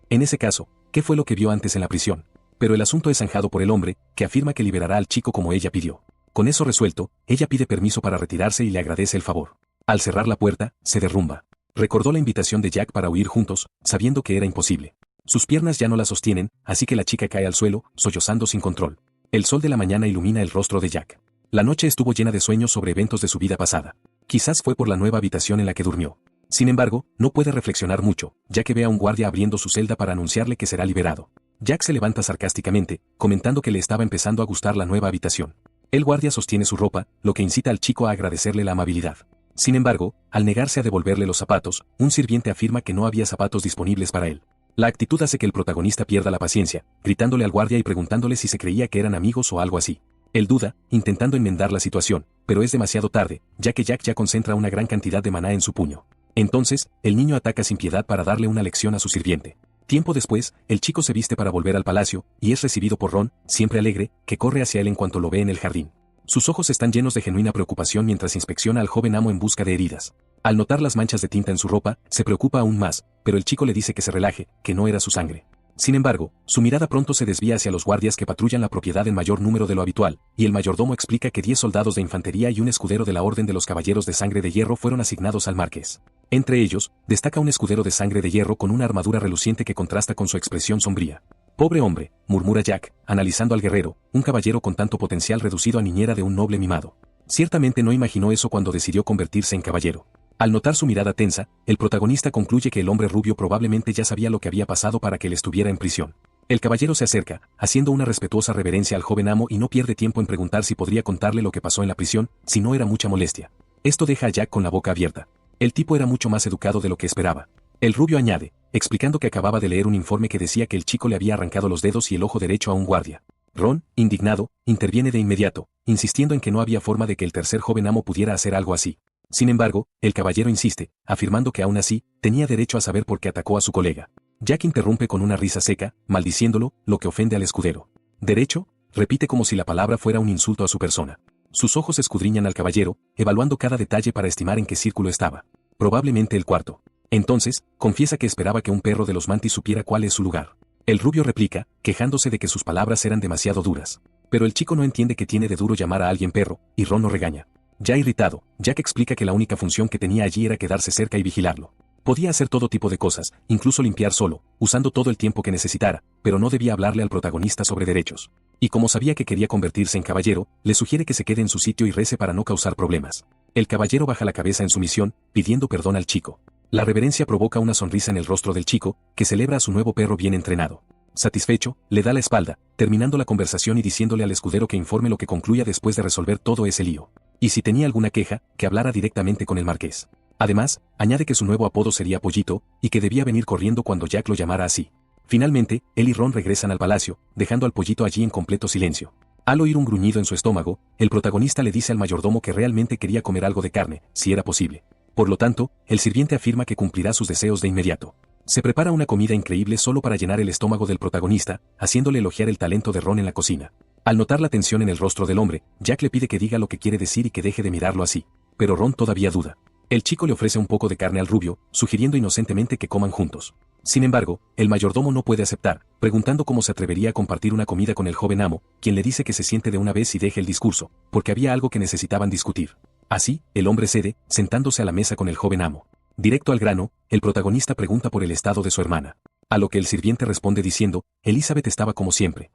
En ese caso, ¿qué fue lo que vio antes en la prisión? Pero el asunto es zanjado por el hombre, que afirma que liberará al chico como ella pidió. Con eso resuelto, ella pide permiso para retirarse y le agradece el favor. Al cerrar la puerta, se derrumba. Recordó la invitación de Jack para huir juntos, sabiendo que era imposible. Sus piernas ya no la sostienen, así que la chica cae al suelo, sollozando sin control. El sol de la mañana ilumina el rostro de Jack. La noche estuvo llena de sueños sobre eventos de su vida pasada. Quizás fue por la nueva habitación en la que durmió. Sin embargo, no puede reflexionar mucho, ya que ve a un guardia abriendo su celda para anunciarle que será liberado. Jack se levanta sarcásticamente, comentando que le estaba empezando a gustar la nueva habitación. El guardia sostiene su ropa, lo que incita al chico a agradecerle la amabilidad. Sin embargo, al negarse a devolverle los zapatos, un sirviente afirma que no había zapatos disponibles para él. La actitud hace que el protagonista pierda la paciencia, gritándole al guardia y preguntándole si se creía que eran amigos o algo así. Él duda, intentando enmendar la situación, pero es demasiado tarde, ya que Jack ya concentra una gran cantidad de maná en su puño. Entonces, el niño ataca sin piedad para darle una lección a su sirviente. Tiempo después, el chico se viste para volver al palacio, y es recibido por Ron, siempre alegre, que corre hacia él en cuanto lo ve en el jardín. Sus ojos están llenos de genuina preocupación mientras inspecciona al joven amo en busca de heridas. Al notar las manchas de tinta en su ropa, se preocupa aún más, pero el chico le dice que se relaje, que no era su sangre. Sin embargo, su mirada pronto se desvía hacia los guardias que patrullan la propiedad en mayor número de lo habitual, y el mayordomo explica que 10 soldados de infantería y un escudero de la Orden de los Caballeros de Sangre de Hierro fueron asignados al marqués. Entre ellos, destaca un escudero de sangre de hierro con una armadura reluciente que contrasta con su expresión sombría. Pobre hombre, murmura Jack, analizando al guerrero, un caballero con tanto potencial reducido a niñera de un noble mimado. Ciertamente no imaginó eso cuando decidió convertirse en caballero. Al notar su mirada tensa, el protagonista concluye que el hombre rubio probablemente ya sabía lo que había pasado para que él estuviera en prisión. El caballero se acerca, haciendo una respetuosa reverencia al joven amo y no pierde tiempo en preguntar si podría contarle lo que pasó en la prisión, si no era mucha molestia. Esto deja a Jack con la boca abierta. El tipo era mucho más educado de lo que esperaba. El rubio añade, explicando que acababa de leer un informe que decía que el chico le había arrancado los dedos y el ojo derecho a un guardia. Ron, indignado, interviene de inmediato, insistiendo en que no había forma de que el tercer joven amo pudiera hacer algo así. Sin embargo, el caballero insiste, afirmando que aún así, tenía derecho a saber por qué atacó a su colega. Jack interrumpe con una risa seca, maldiciéndolo, lo que ofende al escudero. ¿Derecho? Repite como si la palabra fuera un insulto a su persona. Sus ojos escudriñan al caballero, evaluando cada detalle para estimar en qué círculo estaba. Probablemente el cuarto. Entonces, confiesa que esperaba que un perro de los mantis supiera cuál es su lugar. El rubio replica, quejándose de que sus palabras eran demasiado duras. Pero el chico no entiende que tiene de duro llamar a alguien perro, y Ron lo regaña. Ya irritado, Jack explica que la única función que tenía allí era quedarse cerca y vigilarlo. Podía hacer todo tipo de cosas, incluso limpiar solo, usando todo el tiempo que necesitara, pero no debía hablarle al protagonista sobre derechos. Y como sabía que quería convertirse en caballero, le sugiere que se quede en su sitio y rece para no causar problemas. El caballero baja la cabeza en sumisión, pidiendo perdón al chico. La reverencia provoca una sonrisa en el rostro del chico, que celebra a su nuevo perro bien entrenado. Satisfecho, le da la espalda, terminando la conversación y diciéndole al escudero que informe lo que concluya después de resolver todo ese lío. Y si tenía alguna queja, que hablara directamente con el marqués. Además, añade que su nuevo apodo sería Pollito, y que debía venir corriendo cuando Jack lo llamara así. Finalmente, él y Ron regresan al palacio, dejando al Pollito allí en completo silencio. Al oír un gruñido en su estómago, el protagonista le dice al mayordomo que realmente quería comer algo de carne, si era posible. Por lo tanto, el sirviente afirma que cumplirá sus deseos de inmediato. Se prepara una comida increíble solo para llenar el estómago del protagonista, haciéndole elogiar el talento de Ron en la cocina. Al notar la tensión en el rostro del hombre, Jack le pide que diga lo que quiere decir y que deje de mirarlo así. Pero Ron todavía duda. El chico le ofrece un poco de carne al rubio, sugiriendo inocentemente que coman juntos. Sin embargo, el mayordomo no puede aceptar, preguntando cómo se atrevería a compartir una comida con el joven amo, quien le dice que se siente de una vez y deje el discurso, porque había algo que necesitaban discutir. Así, el hombre cede, sentándose a la mesa con el joven amo. Directo al grano, el protagonista pregunta por el estado de su hermana. A lo que el sirviente responde diciendo, Elizabeth estaba como siempre.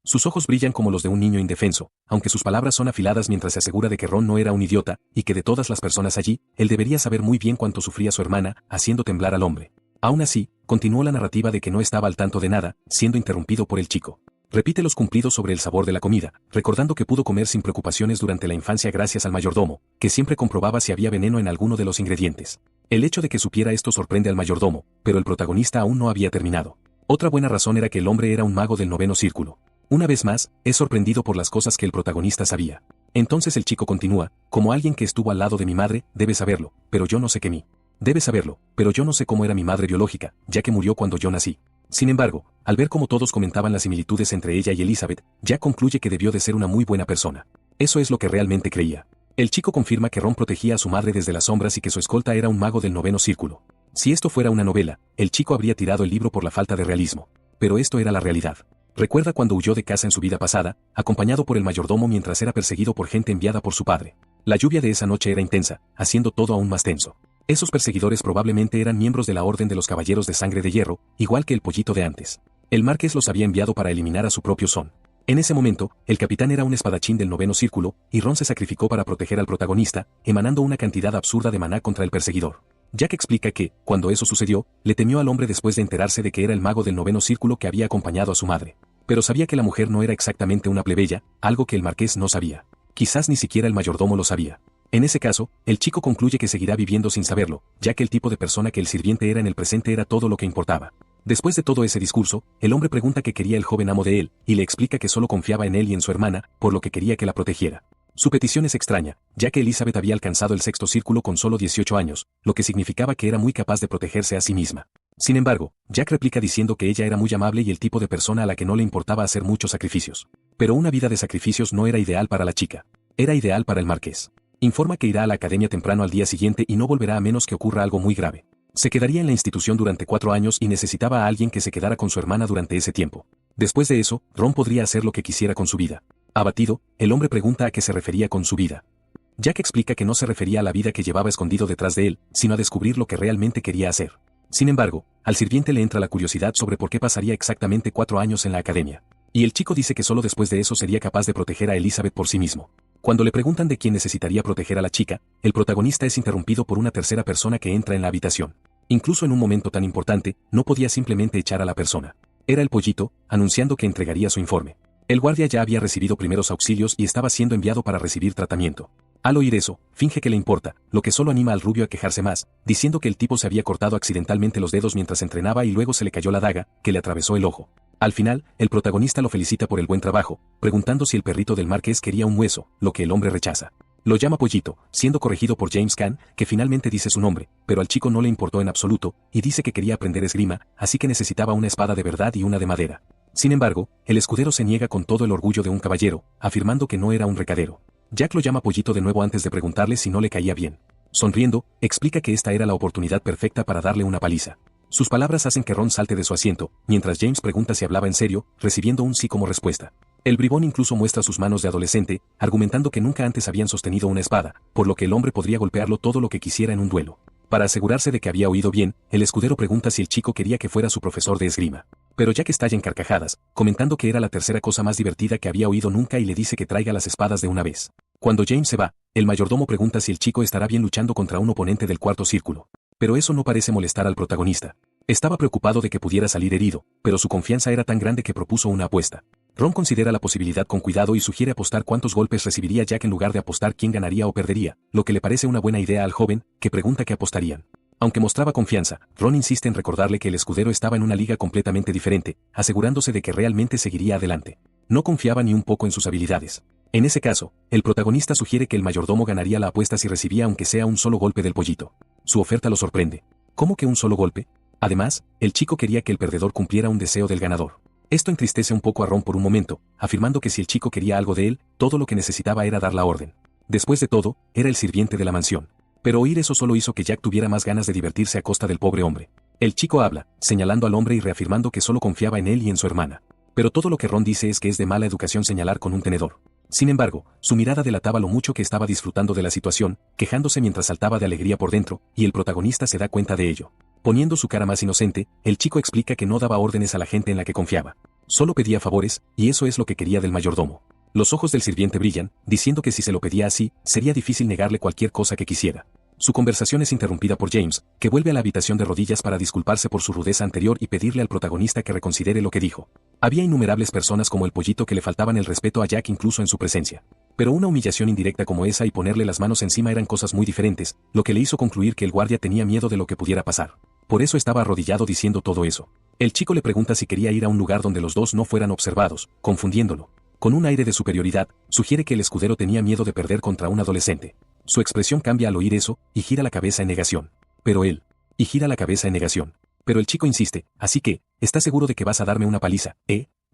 Sus ojos brillan como los de un niño indefenso, aunque sus palabras son afiladas mientras se asegura de que Ron no era un idiota, y que de todas las personas allí, él debería saber muy bien cuánto sufría su hermana, haciendo temblar al hombre. Aún así, continuó la narrativa de que no estaba al tanto de nada, siendo interrumpido por el chico. Repite los cumplidos sobre el sabor de la comida, recordando que pudo comer sin preocupaciones durante la infancia gracias al mayordomo, que siempre comprobaba si había veneno en alguno de los ingredientes. El hecho de que supiera esto sorprende al mayordomo, pero el protagonista aún no había terminado. Otra buena razón era que el hombre era un mago del noveno círculo. Una vez más, es sorprendido por las cosas que el protagonista sabía. Entonces el chico continúa, como alguien que estuvo al lado de mi madre, debe saberlo, pero yo no sé qué mí. Debe saberlo, pero yo no sé cómo era mi madre biológica, ya que murió cuando yo nací. Sin embargo, al ver cómo todos comentaban las similitudes entre ella y Elizabeth, Jack concluye que debió de ser una muy buena persona. Eso es lo que realmente creía. El chico confirma que Ron protegía a su madre desde las sombras y que su escolta era un mago del noveno círculo. Si esto fuera una novela, el chico habría tirado el libro por la falta de realismo. Pero esto era la realidad. Recuerda cuando huyó de casa en su vida pasada, acompañado por el mayordomo mientras era perseguido por gente enviada por su padre. La lluvia de esa noche era intensa, haciendo todo aún más tenso. Esos perseguidores probablemente eran miembros de la Orden de los Caballeros de Sangre de Hierro, igual que el pollito de antes. El marqués los había enviado para eliminar a su propio son. En ese momento, el capitán era un espadachín del noveno círculo, y Ron se sacrificó para proteger al protagonista, emanando una cantidad absurda de maná contra el perseguidor. Jack explica que, cuando eso sucedió, le temió al hombre después de enterarse de que era el mago del noveno círculo que había acompañado a su madre. Pero sabía que la mujer no era exactamente una plebeya, algo que el marqués no sabía. Quizás ni siquiera el mayordomo lo sabía. En ese caso, el chico concluye que seguirá viviendo sin saberlo, ya que el tipo de persona que el sirviente era en el presente era todo lo que importaba. Después de todo ese discurso, el hombre pregunta qué quería el joven amo de él, y le explica que solo confiaba en él y en su hermana, por lo que quería que la protegiera. Su petición es extraña, ya que Elizabeth había alcanzado el sexto círculo con solo 18 años, lo que significaba que era muy capaz de protegerse a sí misma. Sin embargo, Jack replica diciendo que ella era muy amable y el tipo de persona a la que no le importaba hacer muchos sacrificios. Pero una vida de sacrificios no era ideal para la chica. Era ideal para el marqués. Informa que irá a la academia temprano al día siguiente y no volverá a menos que ocurra algo muy grave. Se quedaría en la institución durante 4 años y necesitaba a alguien que se quedara con su hermana durante ese tiempo. Después de eso, Ron podría hacer lo que quisiera con su vida. Abatido, el hombre pregunta a qué se refería con su vida. Jack explica que no se refería a la vida que llevaba escondido detrás de él, sino a descubrir lo que realmente quería hacer. Sin embargo, al sirviente le entra la curiosidad sobre por qué pasaría exactamente 4 años en la academia. Y el chico dice que solo después de eso sería capaz de proteger a Elizabeth por sí mismo. Cuando le preguntan de quién necesitaría proteger a la chica, el protagonista es interrumpido por una tercera persona que entra en la habitación. Incluso en un momento tan importante, no podía simplemente echar a la persona. Era el pollito, anunciando que entregaría su informe. El guardia ya había recibido primeros auxilios y estaba siendo enviado para recibir tratamiento. Al oír eso, finge que le importa, lo que solo anima al rubio a quejarse más, diciendo que el tipo se había cortado accidentalmente los dedos mientras entrenaba y luego se le cayó la daga, que le atravesó el ojo. Al final, el protagonista lo felicita por el buen trabajo, preguntando si el perrito del marqués quería un hueso, lo que el hombre rechaza. Lo llama Pollito, siendo corregido por James Caan, que finalmente dice su nombre, pero al chico no le importó en absoluto, y dice que quería aprender esgrima, así que necesitaba una espada de verdad y una de madera. Sin embargo, el escudero se niega con todo el orgullo de un caballero, afirmando que no era un recadero. Jack lo llama Pollito de nuevo antes de preguntarle si no le caía bien. Sonriendo, explica que esta era la oportunidad perfecta para darle una paliza. Sus palabras hacen que Ron salte de su asiento, mientras James pregunta si hablaba en serio, recibiendo un sí como respuesta. El bribón incluso muestra sus manos de adolescente, argumentando que nunca antes habían sostenido una espada, por lo que el hombre podría golpearlo todo lo que quisiera en un duelo. Para asegurarse de que había oído bien, el escudero pregunta si el chico quería que fuera su profesor de esgrima. Pero Jack estalla en carcajadas, comentando que era la tercera cosa más divertida que había oído nunca y le dice que traiga las espadas de una vez. Cuando James se va, el mayordomo pregunta si el chico estará bien luchando contra un oponente del cuarto círculo. Pero eso no parece molestar al protagonista. Estaba preocupado de que pudiera salir herido, pero su confianza era tan grande que propuso una apuesta. Ron considera la posibilidad con cuidado y sugiere apostar cuántos golpes recibiría Jack en lugar de apostar quién ganaría o perdería, lo que le parece una buena idea al joven, que pregunta qué apostarían. Aunque mostraba confianza, Ron insiste en recordarle que el escudero estaba en una liga completamente diferente, asegurándose de que realmente seguiría adelante. No confiaba ni un poco en sus habilidades. En ese caso, el protagonista sugiere que el mayordomo ganaría la apuesta si recibía aunque sea un solo golpe del pollito. Su oferta lo sorprende. ¿Cómo que un solo golpe? Además, el chico quería que el perdedor cumpliera un deseo del ganador. Esto entristece un poco a Ron por un momento, afirmando que si el chico quería algo de él, todo lo que necesitaba era dar la orden. Después de todo, era el sirviente de la mansión. Pero oír eso solo hizo que Jack tuviera más ganas de divertirse a costa del pobre hombre. El chico habla, señalando al hombre y reafirmando que solo confiaba en él y en su hermana. Pero todo lo que Ron dice es que es de mala educación señalar con un tenedor. Sin embargo, su mirada delataba lo mucho que estaba disfrutando de la situación, quejándose mientras saltaba de alegría por dentro, y el protagonista se da cuenta de ello. Poniendo su cara más inocente, el chico explica que no daba órdenes a la gente en la que confiaba. Solo pedía favores, y eso es lo que quería del mayordomo. Los ojos del sirviente brillan, diciendo que si se lo pedía así, sería difícil negarle cualquier cosa que quisiera. Su conversación es interrumpida por James, que vuelve a la habitación de rodillas para disculparse por su rudeza anterior y pedirle al protagonista que reconsidere lo que dijo. Había innumerables personas como el pollito que le faltaban el respeto a Jack incluso en su presencia. Pero una humillación indirecta como esa y ponerle las manos encima eran cosas muy diferentes, lo que le hizo concluir que el guardia tenía miedo de lo que pudiera pasar. Por eso estaba arrodillado diciendo todo eso. El chico le pregunta si quería ir a un lugar donde los dos no fueran observados, confundiéndolo. Con un aire de superioridad, sugiere que el escudero tenía miedo de perder contra un adolescente. Su expresión cambia al oír eso, y gira la cabeza en negación. Y gira la cabeza en negación. Pero el chico insiste, así que, ¿estás seguro de que vas a darme una paliza,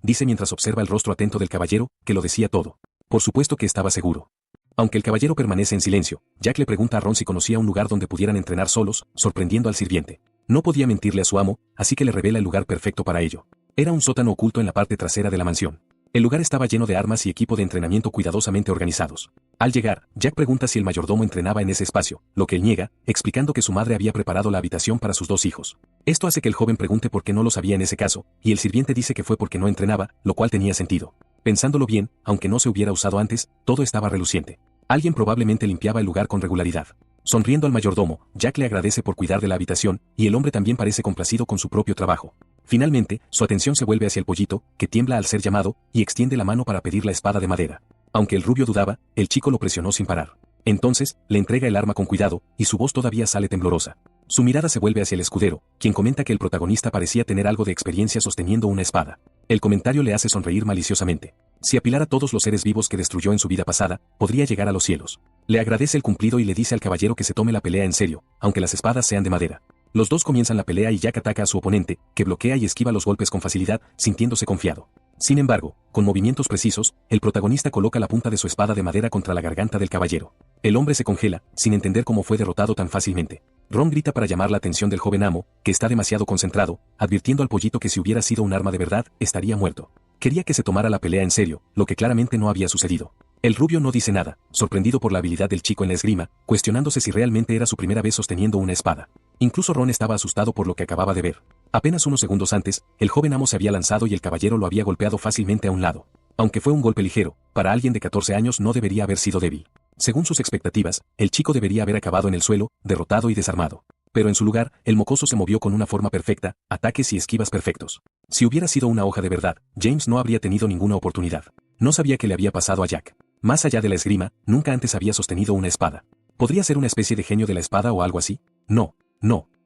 dice mientras observa el rostro atento del caballero, que lo decía todo. Por supuesto que estaba seguro. Aunque el caballero permanece en silencio, Jack le pregunta a Ron si conocía un lugar donde pudieran entrenar solos, sorprendiendo al sirviente. No podía mentirle a su amo, así que le revela el lugar perfecto para ello. Era un sótano oculto en la parte trasera de la mansión. El lugar estaba lleno de armas y equipo de entrenamiento cuidadosamente organizados. Al llegar, Jack pregunta si el mayordomo entrenaba en ese espacio, lo que él niega, explicando que su madre había preparado la habitación para sus 2 hijos. Esto hace que el joven pregunte por qué no lo sabía en ese caso, y el sirviente dice que fue porque no entrenaba, lo cual tenía sentido. Pensándolo bien, aunque no se hubiera usado antes, todo estaba reluciente. Alguien probablemente limpiaba el lugar con regularidad. Sonriendo al mayordomo, Jack le agradece por cuidar de la habitación, y el hombre también parece complacido con su propio trabajo. Finalmente, su atención se vuelve hacia el pollito, que tiembla al ser llamado, y extiende la mano para pedir la espada de madera. Aunque el rubio dudaba, el chico lo presionó sin parar. Entonces, le entrega el arma con cuidado, y su voz todavía sale temblorosa. Su mirada se vuelve hacia el escudero, quien comenta que el protagonista parecía tener algo de experiencia sosteniendo una espada. El comentario le hace sonreír maliciosamente. Si apilara todos los seres vivos que destruyó en su vida pasada, podría llegar a los cielos. Le agradece el cumplido y le dice al caballero que se tome la pelea en serio, aunque las espadas sean de madera. Los dos comienzan la pelea y Jack ataca a su oponente, que bloquea y esquiva los golpes con facilidad, sintiéndose confiado. Sin embargo, con movimientos precisos, el protagonista coloca la punta de su espada de madera contra la garganta del caballero. El hombre se congela, sin entender cómo fue derrotado tan fácilmente. Ron grita para llamar la atención del joven amo, que está demasiado concentrado, advirtiendo al pollito que si hubiera sido un arma de verdad, estaría muerto. Quería que se tomara la pelea en serio, lo que claramente no había sucedido. El rubio no dice nada, sorprendido por la habilidad del chico en la esgrima, cuestionándose si realmente era su primera vez sosteniendo una espada. Incluso Ron estaba asustado por lo que acababa de ver. Apenas unos segundos antes, el joven amo se había lanzado y el caballero lo había golpeado fácilmente a un lado. Aunque fue un golpe ligero, para alguien de 14 años no debería haber sido débil. Según sus expectativas, el chico debería haber acabado en el suelo, derrotado y desarmado. Pero en su lugar, el mocoso se movió con una forma perfecta, ataques y esquivas perfectos. Si hubiera sido una hoja de verdad, James no habría tenido ninguna oportunidad. No sabía qué le había pasado a Jack. Más allá de la esgrima, nunca antes había sostenido una espada. ¿Podría ser una especie de genio de la espada o algo así? No,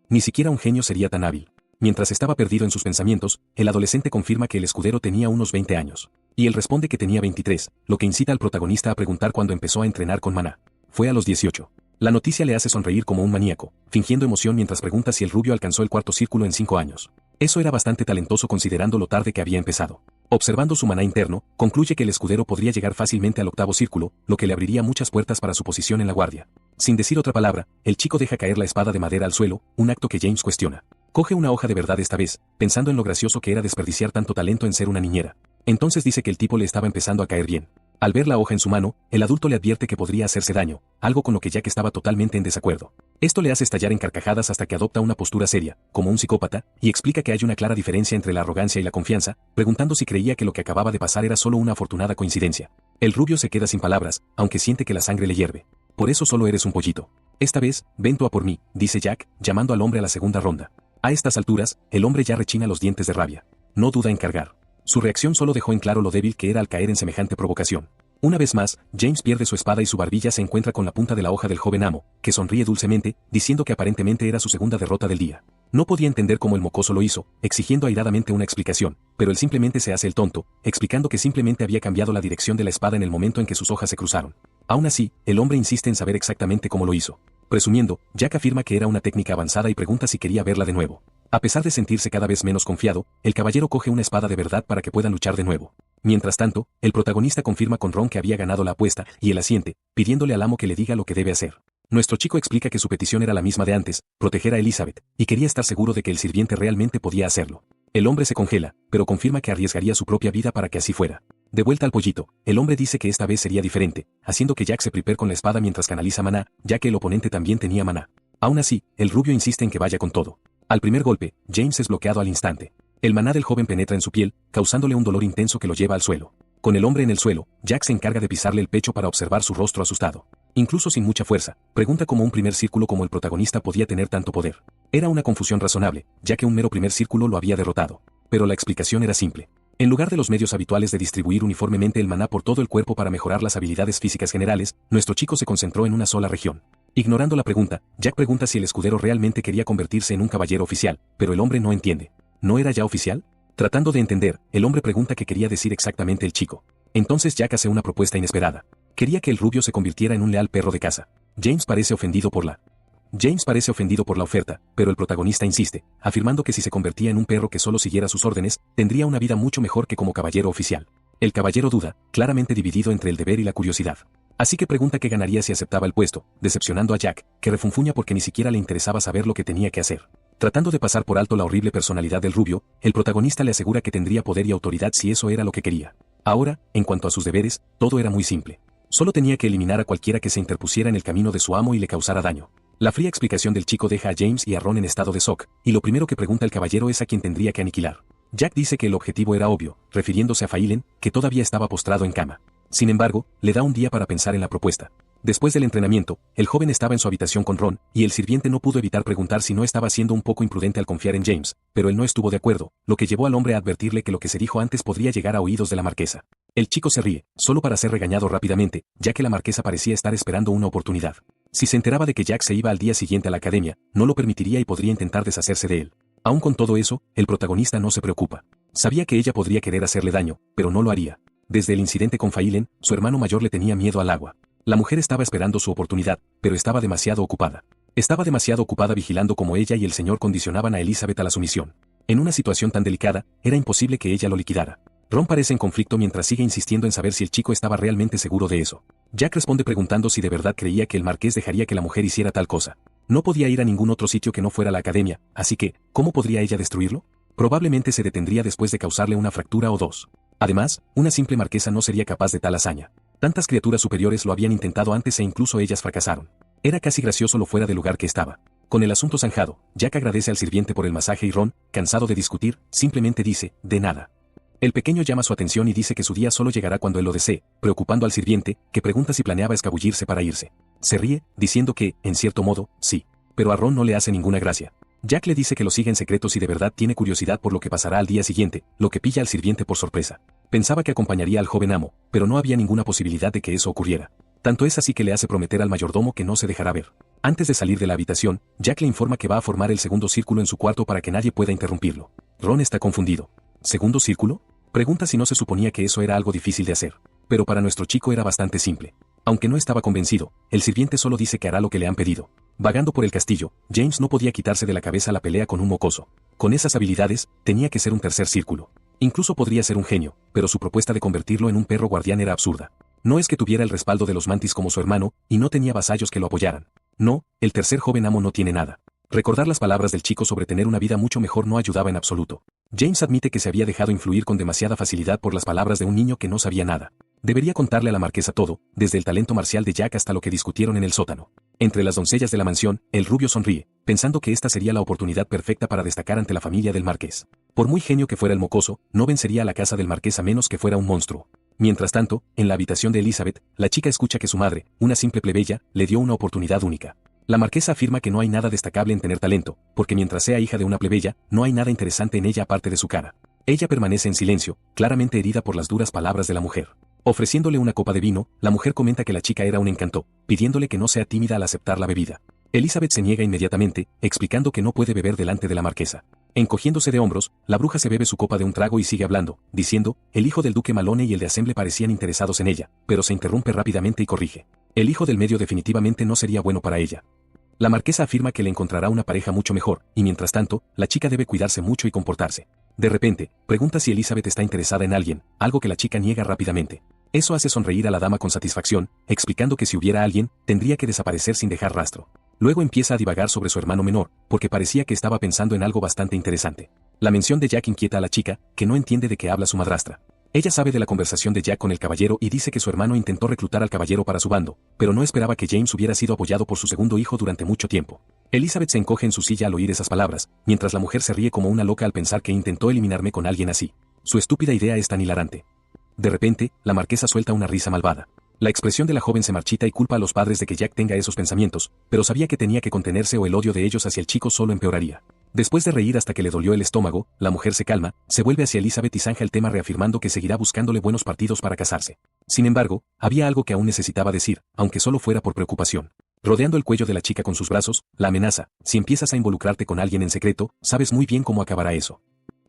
ni siquiera un genio sería tan hábil. Mientras estaba perdido en sus pensamientos, el adolescente confirma que el escudero tenía unos 20 años. Y él responde que tenía 23, lo que incita al protagonista a preguntar cuándo empezó a entrenar con maná. Fue a los 18. La noticia le hace sonreír como un maníaco, fingiendo emoción mientras pregunta si el rubio alcanzó el cuarto círculo en 5 años. Eso era bastante talentoso considerando lo tarde que había empezado. Observando su maná interno, concluye que el escudero podría llegar fácilmente al octavo círculo, lo que le abriría muchas puertas para su posición en la guardia. Sin decir otra palabra, el chico deja caer la espada de madera al suelo, un acto que James cuestiona. Coge una hoja de verdad esta vez, pensando en lo gracioso que era desperdiciar tanto talento en ser una niñera. Entonces dice que el tipo le estaba empezando a caer bien. Al ver la hoja en su mano, el adulto le advierte que podría hacerse daño, algo con lo que Jack estaba totalmente en desacuerdo. Esto le hace estallar en carcajadas hasta que adopta una postura seria, como un psicópata, y explica que hay una clara diferencia entre la arrogancia y la confianza, preguntando si creía que lo que acababa de pasar era solo una afortunada coincidencia. El rubio se queda sin palabras, aunque siente que la sangre le hierve. Por eso solo eres un pollito. Esta vez, ven tú a por mí, dice Jack, llamando al hombre a la segunda ronda. A estas alturas, el hombre ya rechina los dientes de rabia. No duda en cargar. Su reacción solo dejó en claro lo débil que era al caer en semejante provocación. Una vez más, James pierde su espada y su barbilla se encuentra con la punta de la hoja del joven amo, que sonríe dulcemente, diciendo que aparentemente era su segunda derrota del día. No podía entender cómo el mocoso lo hizo, exigiendo airadamente una explicación, pero él simplemente se hace el tonto, explicando que simplemente había cambiado la dirección de la espada en el momento en que sus hojas se cruzaron. Aún así, el hombre insiste en saber exactamente cómo lo hizo. Presumiendo, Jack afirma que era una técnica avanzada y pregunta si quería verla de nuevo. A pesar de sentirse cada vez menos confiado, el caballero coge una espada de verdad para que puedan luchar de nuevo. Mientras tanto, el protagonista confirma con Ron que había ganado la apuesta, y él asiente, pidiéndole al amo que le diga lo que debe hacer. Nuestro chico explica que su petición era la misma de antes, proteger a Elizabeth, y quería estar seguro de que el sirviente realmente podía hacerlo. El hombre se congela, pero confirma que arriesgaría su propia vida para que así fuera. De vuelta al pollito, el hombre dice que esta vez sería diferente, haciendo que Jack se prepare con la espada mientras canaliza maná, ya que el oponente también tenía maná. Aún así, el rubio insiste en que vaya con todo. Al primer golpe, James es bloqueado al instante. El maná del joven penetra en su piel, causándole un dolor intenso que lo lleva al suelo. Con el hombre en el suelo, Jack se encarga de pisarle el pecho para observar su rostro asustado. Incluso sin mucha fuerza, pregunta cómo un primer círculo como el protagonista podía tener tanto poder. Era una confusión razonable, ya que un mero primer círculo lo había derrotado. Pero la explicación era simple. En lugar de los medios habituales de distribuir uniformemente el maná por todo el cuerpo para mejorar las habilidades físicas generales, nuestro chico se concentró en una sola región. Ignorando la pregunta, Jack pregunta si el escudero realmente quería convertirse en un caballero oficial, pero el hombre no entiende. ¿No era ya oficial? Tratando de entender, el hombre pregunta qué quería decir exactamente el chico. Entonces Jack hace una propuesta inesperada. Quería que el rubio se convirtiera en un leal perro de caza. James parece ofendido por la oferta, pero el protagonista insiste, afirmando que si se convertía en un perro que solo siguiera sus órdenes, tendría una vida mucho mejor que como caballero oficial. El caballero duda, claramente dividido entre el deber y la curiosidad. Así que pregunta qué ganaría si aceptaba el puesto, decepcionando a Jack, que refunfuña porque ni siquiera le interesaba saber lo que tenía que hacer. Tratando de pasar por alto la horrible personalidad del rubio, el protagonista le asegura que tendría poder y autoridad si eso era lo que quería. Ahora, en cuanto a sus deberes, todo era muy simple. Solo tenía que eliminar a cualquiera que se interpusiera en el camino de su amo y le causara daño. La fría explicación del chico deja a James y a Ron en estado de shock, y lo primero que pregunta el caballero es a quien tendría que aniquilar. Jack dice que el objetivo era obvio, refiriéndose a Phaylen, que todavía estaba postrado en cama. Sin embargo, le da un día para pensar en la propuesta. Después del entrenamiento, el joven estaba en su habitación con Ron, y el sirviente no pudo evitar preguntar si no estaba siendo un poco imprudente al confiar en James, pero él no estuvo de acuerdo, lo que llevó al hombre a advertirle que lo que se dijo antes podría llegar a oídos de la marquesa. El chico se ríe, solo para ser regañado rápidamente, ya que la marquesa parecía estar esperando una oportunidad. Si se enteraba de que Jack se iba al día siguiente a la academia, no lo permitiría y podría intentar deshacerse de él. Aún con todo eso, el protagonista no se preocupa. Sabía que ella podría querer hacerle daño, pero no lo haría. Desde el incidente con Phaylen, su hermano mayor le tenía miedo al agua. La mujer estaba esperando su oportunidad, pero estaba demasiado ocupada. Estaba demasiado ocupada vigilando cómo ella y el señor condicionaban a Elizabeth a la sumisión. En una situación tan delicada, era imposible que ella lo liquidara. Ron parece en conflicto mientras sigue insistiendo en saber si el chico estaba realmente seguro de eso. Jack responde preguntando si de verdad creía que el marqués dejaría que la mujer hiciera tal cosa. No podía ir a ningún otro sitio que no fuera la academia, así que, ¿cómo podría ella destruirlo? Probablemente se detendría después de causarle una fractura o dos. Además, una simple marquesa no sería capaz de tal hazaña. Tantas criaturas superiores lo habían intentado antes e incluso ellas fracasaron. Era casi gracioso lo fuera de lugar que estaba. Con el asunto zanjado, Jack agradece al sirviente por el masaje y Ron, cansado de discutir, simplemente dice, de nada. El pequeño llama su atención y dice que su día solo llegará cuando él lo desee, preocupando al sirviente, que pregunta si planeaba escabullirse para irse. Se ríe, diciendo que, en cierto modo, sí. Pero a Ron no le hace ninguna gracia. Jack le dice que lo sigue en secreto si de verdad tiene curiosidad por lo que pasará al día siguiente, lo que pilla al sirviente por sorpresa. Pensaba que acompañaría al joven amo, pero no había ninguna posibilidad de que eso ocurriera. Tanto es así que le hace prometer al mayordomo que no se dejará ver. Antes de salir de la habitación, Jack le informa que va a formar el segundo círculo en su cuarto para que nadie pueda interrumpirlo. Ron está confundido. ¿Segundo círculo? Pregunta si no se suponía que eso era algo difícil de hacer. Pero para nuestro chico era bastante simple. Aunque no estaba convencido, el sirviente solo dice que hará lo que le han pedido. Vagando por el castillo, James no podía quitarse de la cabeza la pelea con un mocoso. Con esas habilidades, tenía que ser un tercer círculo. Incluso podría ser un genio, pero su propuesta de convertirlo en un perro guardián era absurda. No es que tuviera el respaldo de los mantis como su hermano, y no tenía vasallos que lo apoyaran. No, el tercer joven amo no tiene nada. Recordar las palabras del chico sobre tener una vida mucho mejor no ayudaba en absoluto. James admite que se había dejado influir con demasiada facilidad por las palabras de un niño que no sabía nada. Debería contarle a la marquesa todo, desde el talento marcial de Jack hasta lo que discutieron en el sótano. Entre las doncellas de la mansión, el rubio sonríe, pensando que esta sería la oportunidad perfecta para destacar ante la familia del marqués. Por muy genio que fuera el mocoso, no vencería a la casa del marqués a menos que fuera un monstruo. Mientras tanto, en la habitación de Elizabeth, la chica escucha que su madre, una simple plebeya, le dio una oportunidad única. La marquesa afirma que no hay nada destacable en tener talento, porque mientras sea hija de una plebeya, no hay nada interesante en ella aparte de su cara. Ella permanece en silencio, claramente herida por las duras palabras de la mujer. Ofreciéndole una copa de vino, la mujer comenta que la chica era un encanto, pidiéndole que no sea tímida al aceptar la bebida. Elizabeth se niega inmediatamente, explicando que no puede beber delante de la marquesa. Encogiéndose de hombros, la bruja se bebe su copa de un trago y sigue hablando, diciendo, el hijo del duque Malone y el de Assemble parecían interesados en ella, pero se interrumpe rápidamente y corrige. El hijo del medio definitivamente no sería bueno para ella. La marquesa afirma que le encontrará una pareja mucho mejor, y mientras tanto, la chica debe cuidarse mucho y comportarse. De repente, pregunta si Elizabeth está interesada en alguien, algo que la chica niega rápidamente. Eso hace sonreír a la dama con satisfacción, explicando que si hubiera alguien, tendría que desaparecer sin dejar rastro. Luego empieza a divagar sobre su hermano menor, porque parecía que estaba pensando en algo bastante interesante. La mención de Jack inquieta a la chica, que no entiende de qué habla su madrastra. Ella sabe de la conversación de Jack con el caballero y dice que su hermano intentó reclutar al caballero para su bando, pero no esperaba que James hubiera sido apoyado por su segundo hijo durante mucho tiempo. Elizabeth se encoge en su silla al oír esas palabras, mientras la mujer se ríe como una loca al pensar que intentó eliminarme con alguien así. Su estúpida idea es tan hilarante. De repente, la marquesa suelta una risa malvada. La expresión de la joven se marchita y culpa a los padres de que Jack tenga esos pensamientos, pero sabía que tenía que contenerse o el odio de ellos hacia el chico solo empeoraría. Después de reír hasta que le dolió el estómago, la mujer se calma, se vuelve hacia Elizabeth y zanja el tema reafirmando que seguirá buscándole buenos partidos para casarse. Sin embargo, había algo que aún necesitaba decir, aunque solo fuera por preocupación. Rodeando el cuello de la chica con sus brazos, la amenaza: si empiezas a involucrarte con alguien en secreto, sabes muy bien cómo acabará eso.